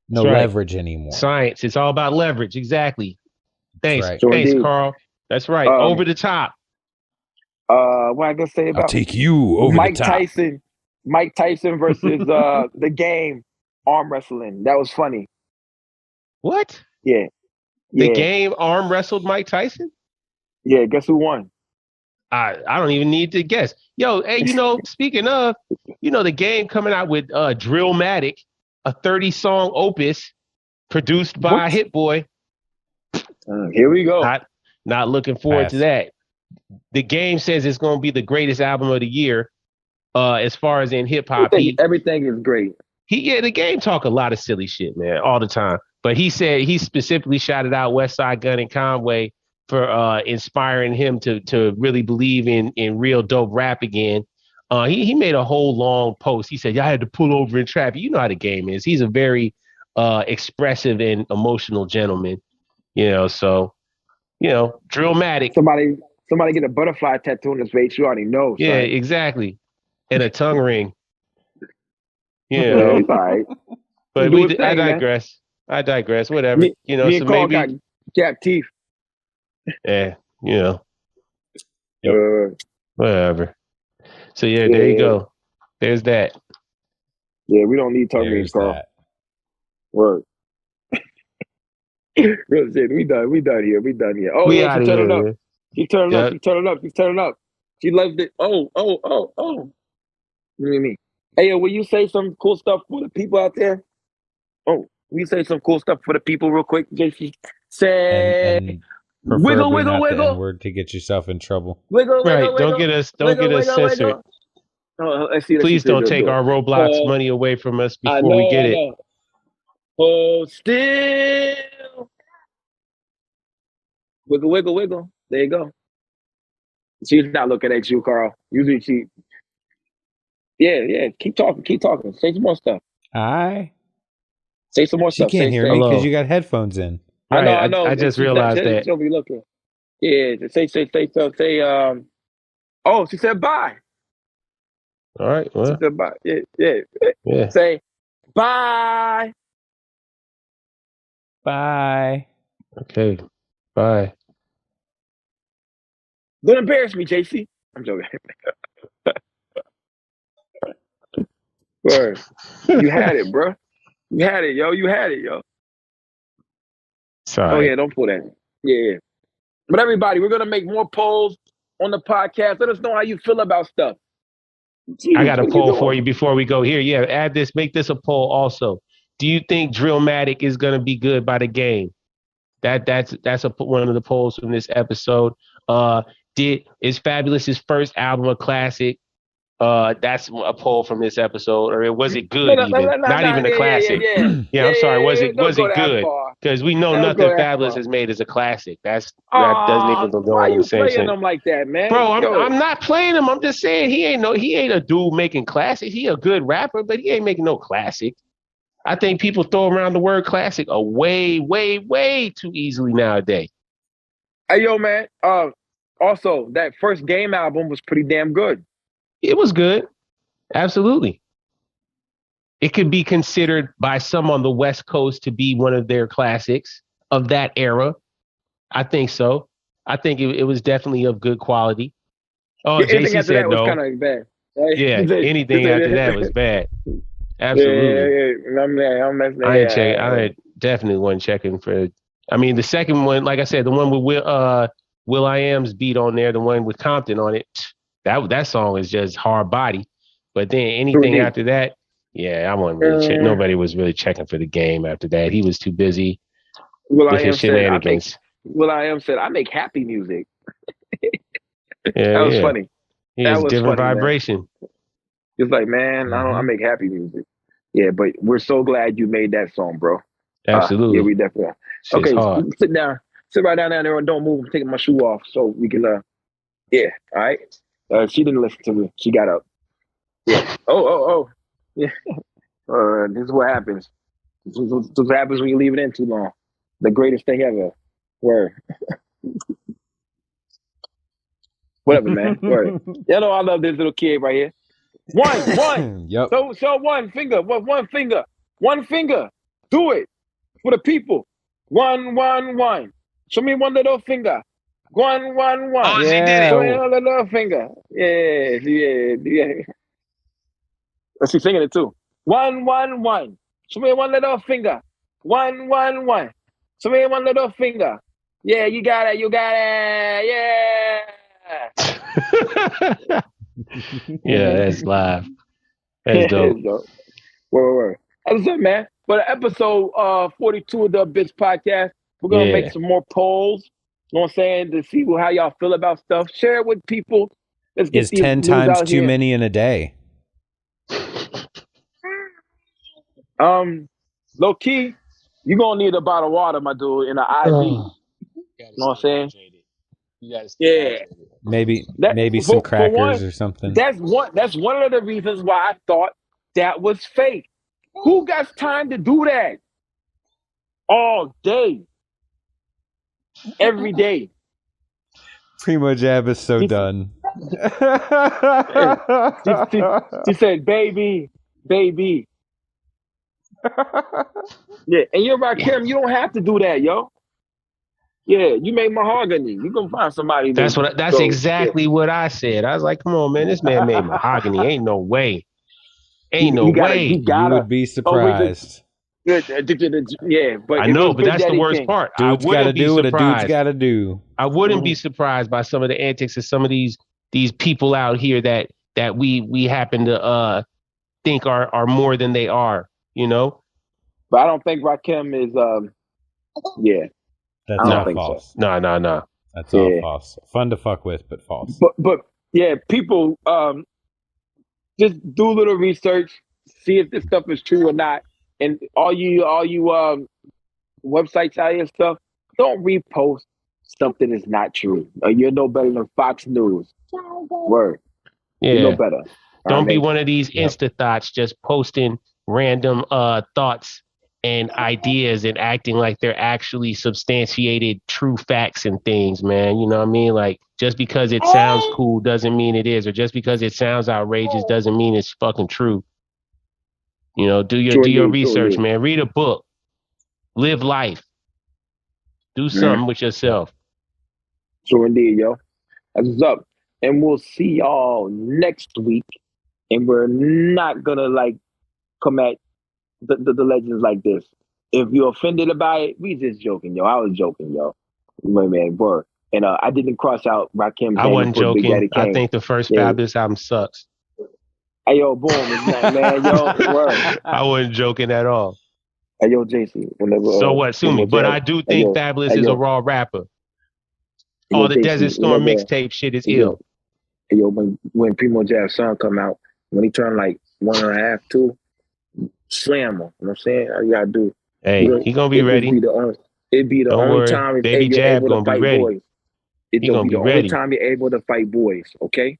leverage anymore. Science. It's all about leverage. Exactly. Thanks. Right. Thanks, Karl. That's right. Over the top. What I can say about I'll take you over Mike the top. Mike Tyson versus the game arm wrestling. That was funny. What? Yeah. The game arm wrestled Mike Tyson? Yeah, guess who won? I don't even need to guess. Yo, hey, speaking of, the game coming out with Drillmatic, a 30-song opus produced by Hit Boy. Here we go. Not looking forward to that. The game says it's going to be the greatest album of the year as far as in hip-hop. Everything is great. The game talk a lot of silly shit, man, all the time. But he said he specifically shouted out West Side Gun and Conway for inspiring him to really believe in real dope rap again. He made a whole long post. He said, I had to pull over in traffic. You know how the game is. He's a very expressive and emotional gentleman, so, Drillmatic. Somebody get a butterfly tattoo on his face. You already know. Yeah, exactly. And a tongue ring. It's all right. But I digress. Man. I digress. Whatever. Me so and Karl maybe got gap teeth. Yeah, whatever. So there you go. There's that. Yeah, we don't need tongue rings, Karl. Word. Real shit. We done here. Oh, we yeah, she turned it up. Man. She turned it up. She loved it. Oh. Me. Hey, will you say some cool stuff for the people out there? Oh, will you say some cool stuff for the people real quick, JC? Say and wiggle, preferably not wiggle. the N-word to get yourself in trouble. Wiggle, right. wiggle. Don't get us censored. Oh, Please don't take our Roblox money away from us before we get it. Hold still. Wiggle. There you go. She's not looking at you, Karl. Usually she. Yeah. Keep talking. Say some more stuff. Say some more stuff. She can't hear me because you got headphones in. Right. I know. I just realized that. She'll be looking. Yeah. Say. Oh, she said bye. All right. Well. She said bye. Yeah. Say bye. Bye. Okay. Bye. Don't embarrass me, JC. I'm joking. Word. You had it, bro. You had it, yo. Sorry. Oh, yeah, don't pull that. Yeah. But everybody, we're going to make more polls on the podcast. Let us know how you feel about stuff. Jeez, I got a poll for you before we go here. Yeah, make this a poll also. Do you think Drillmatic is going to be good by the game? That's one of the polls from this episode. Is Fabulous his first album a classic? That's a poll from this episode. Or was it good? Not even a classic. Yeah, I'm sorry. Was it good? Because we know nothing Fabulous has made as a classic. That doesn't even belong why in you the same playing sentence. them like that, man? Bro, I'm not playing him. I'm just saying he ain't a dude making classics. He a good rapper, but he ain't making no classic. I think people throw around the word classic way, way, way too easily nowadays. Hey, yo, man. Also, that first Game album was pretty damn good. It was good. Absolutely. it could be considered by some on the West Coast to be one of their classics of that era. I think so. I think it was definitely of good quality. Oh, Anything JC after said that was no. kind of bad. Right? Yeah, anything after that was bad. Absolutely. Yeah. I definitely wasn't checking for. I mean, the second one, like I said, the one with Will I Am's beat on there, the one with Compton on it. That song is just hard body. But then anything after that, yeah, I wasn't really checking. Nobody was really checking for the game after that. He was too busy with his shenanigans. Will I Am said, I make happy music. Yeah, that was funny. He that was was different funny, vibration. It's like, man, I make happy music. Yeah, but we're so glad you made that song, bro. Absolutely. Yeah, we definitely are. Shit's Okay, hard. sit down. Sit right down there and don't move. I'm taking my shoe off so we can, yeah, all right? She didn't listen to me. She got up. Yeah. Oh. Yeah. This is what happens. This is what happens when you leave it in too long. The greatest thing ever. Word. Whatever, man. Word. You know I love this little kid right here. One. Yep. So one finger. One finger. One finger. Do it for the people. One. Show me one little finger. One. Oh, yeah. he did it. Show me one little finger. Yeah. She's singing it too. One. Show me one little finger. One. Show me one little finger. Yeah, you got it. Yeah. Yeah, that's live. That's dope. Word. That's it, man. But episode 42 of the Bits Podcast, we're gonna make some more polls. You know what I'm saying? To see how y'all feel about stuff. Share it with people. Let's get Is 10 times too many in a day? Low key, you're gonna need a bottle of water, my dude, in an IV. You know what I'm saying? Yeah. Maybe some crackers or something. That's one of the reasons why I thought that was fake. Who got time to do that all day, every day? PrimoJAB is so done. She said, baby. Yeah, and you're right, Kim. You don't have to do that, yo. Yeah, you made mahogany. You gonna find somebody. That's exactly what I said. I was like, come on, man, this man made mahogany. Ain't no way. You would be surprised. Yeah, but I know, but that's the worst part. Dude's got to do what a dude's got to do. I wouldn't be surprised by some of the antics of some of these people out here that we happen to think are more than they are. You know. But I don't think Rakim is. Yeah. That's all false. So. No. That's all false. Fun to fuck with, but false. But yeah, people just do a little research, see if this stuff is true or not. And all you websites out here stuff, don't repost something that's not true. You're no better than Fox News. Word. Yeah. You're no better. Don't be one of these Insta thoughts just posting random thoughts and ideas and acting like they're actually substantiated true facts and things, man. You know what I mean? Like, just because it sounds cool doesn't mean it is, or just because it sounds outrageous doesn't mean it's fucking true. You know, do your research, man. Read a book. Live life. Do something with yourself. Sure indeed, yo. That's what's up. And we'll see y'all next week. And we're not gonna come at the legends like this. If you're offended by it, we just joking, yo. I was joking, yo. Man, bro. And I didn't cross out Rakim. I wasn't joking. I think the first Fabulous album sucks. Hey, yo, boom. Man, yo, word. I wasn't joking at all. Hey, yo, JC. So what? Sue me. But I do think Fabulous is a raw rapper. All the Desert Storm mixtape shit is ill. Hey, yo, when PrimoJAB son come out, when he turned 1.5, 2, slam him. You know what I'm saying? All you gotta do. Hey, he gonna be ready. It'd be the only time Baby you're Jab able gonna to fight be ready. boys. It's gonna be the only time you're able to fight boys, okay?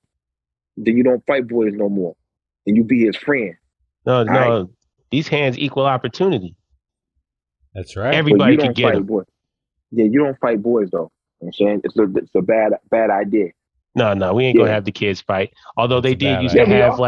Then you don't fight boys no more. And you be his friend. No. Right? These hands equal opportunity. That's right. Everybody can get them. Yeah, you don't fight boys though. You know what I'm saying? It's a bad idea. No, we ain't gonna have the kids fight. Although they did used to have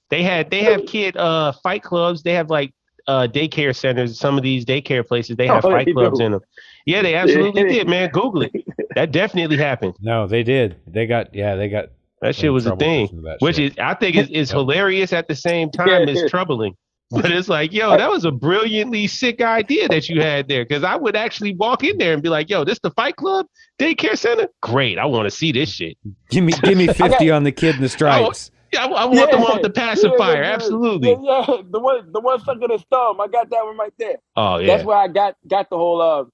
They have kid fight clubs. They have like daycare centers. Some of these daycare places they have fight they clubs do. in them. Yeah, they absolutely did, man. Google it. That definitely happened. No, they did. They got That shit in was a trouble for thing, some of that which shit. is I think is hilarious at the same time as troubling. But it's like, yo, that was a brilliantly sick idea that you had there. Because I would actually walk in there and be like, yo, this the Fight Club daycare center? Great, I want to see this shit. Give me 50 on the kid in the stripes. I want the one with the pacifier. Absolutely. Yeah, the one stuck in his thumb. I got that one right there. Oh yeah. That's where I got the whole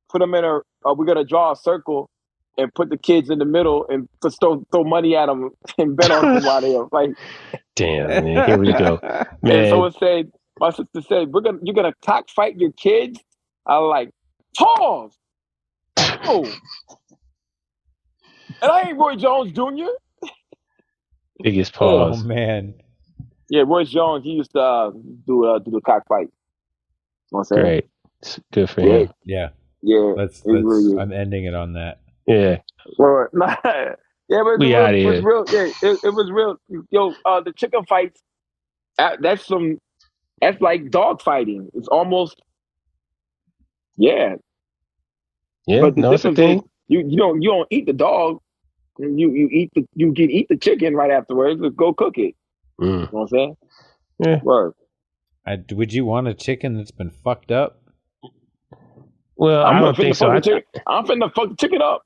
put them in we're gonna draw a circle and put the kids in the middle and just throw money at them and bet on them while they're like. Damn, man. Here we go, man. And someone said, my sister said, you're gonna cockfight your kids. I was like, pause. Oh, and I ain't Roy Jones Jr. Biggest pause. Oh man. Yeah, Roy Jones. He used to do the cockfight. Great, it's good for him. Yeah. Let's really I'm ending it on that. Yeah. Well, yeah, but it was real. Yeah, it was real. Yo, the chicken fights. That's like dog fighting. It's almost. Yeah. Yeah. But the no, it's a difference thing. is you don't eat the dog. You can eat the chicken right afterwards. Just go cook it. You know what I'm saying? Yeah. Word. Would you want a chicken that's been fucked up? Well, I don't think so. I'm finna fuck the chicken up.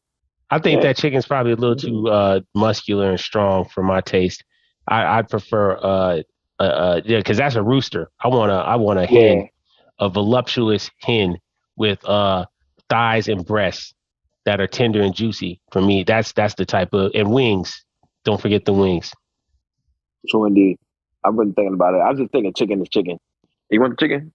I think that chicken's probably a little too muscular and strong for my taste. I'd prefer because that's a rooster. I want a hen, a voluptuous hen with thighs and breasts that are tender and juicy. For me, that's the type of, and wings. Don't forget the wings. True indeed. I wasn't thinking about it. I was just thinking chicken is chicken. You want the chicken?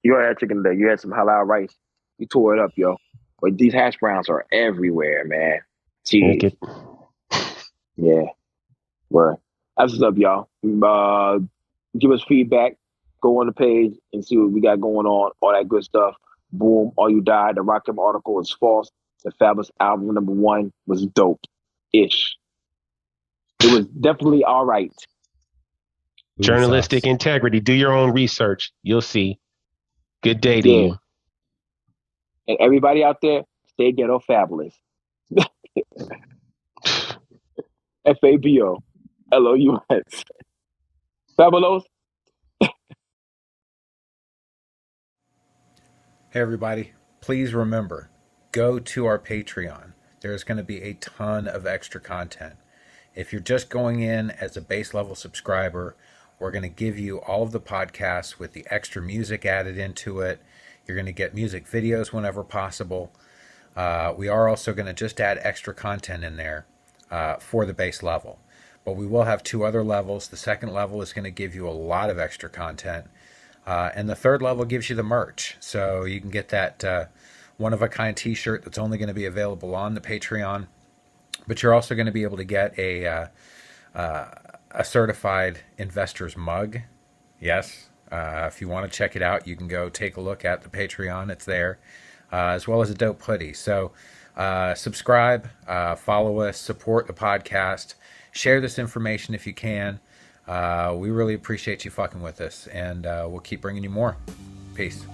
You already had chicken today. You had some halal rice. You tore it up, yo. But these hash browns are everywhere, man. Jeez. Yeah. Well, that's what's up, y'all. Give us feedback. Go on the page and see what we got going on. All that good stuff. Boom. All You Died. The Rakim article is false. The Fabulous album #1 was dope-ish. It was definitely all right. Journalistic integrity. Do your own research. You'll see. Good day to you. And everybody out there, stay ghetto fabulous. FABOLOUS. Fabulous. Hey everybody, please remember, go to our Patreon. There's going to be a ton of extra content. If you're just going in as a base level subscriber, we're going to give you all of the podcasts with the extra music added into it. You're going to get music videos whenever possible. We are also going to just add extra content in there for the base level. But we will have 2 other levels. The second level is going to give you a lot of extra content. And the third level gives you the merch. So you can get that one-of-a-kind t-shirt that's only going to be available on the Patreon. But you're also going to be able to get a certified investor's mug. Yes. If you want to check it out, you can go take a look at the Patreon. It's there. As well as a dope hoodie. So subscribe, follow us, support the podcast. Share this information if you can. We really appreciate you fucking with us. And we'll keep bringing you more. Peace.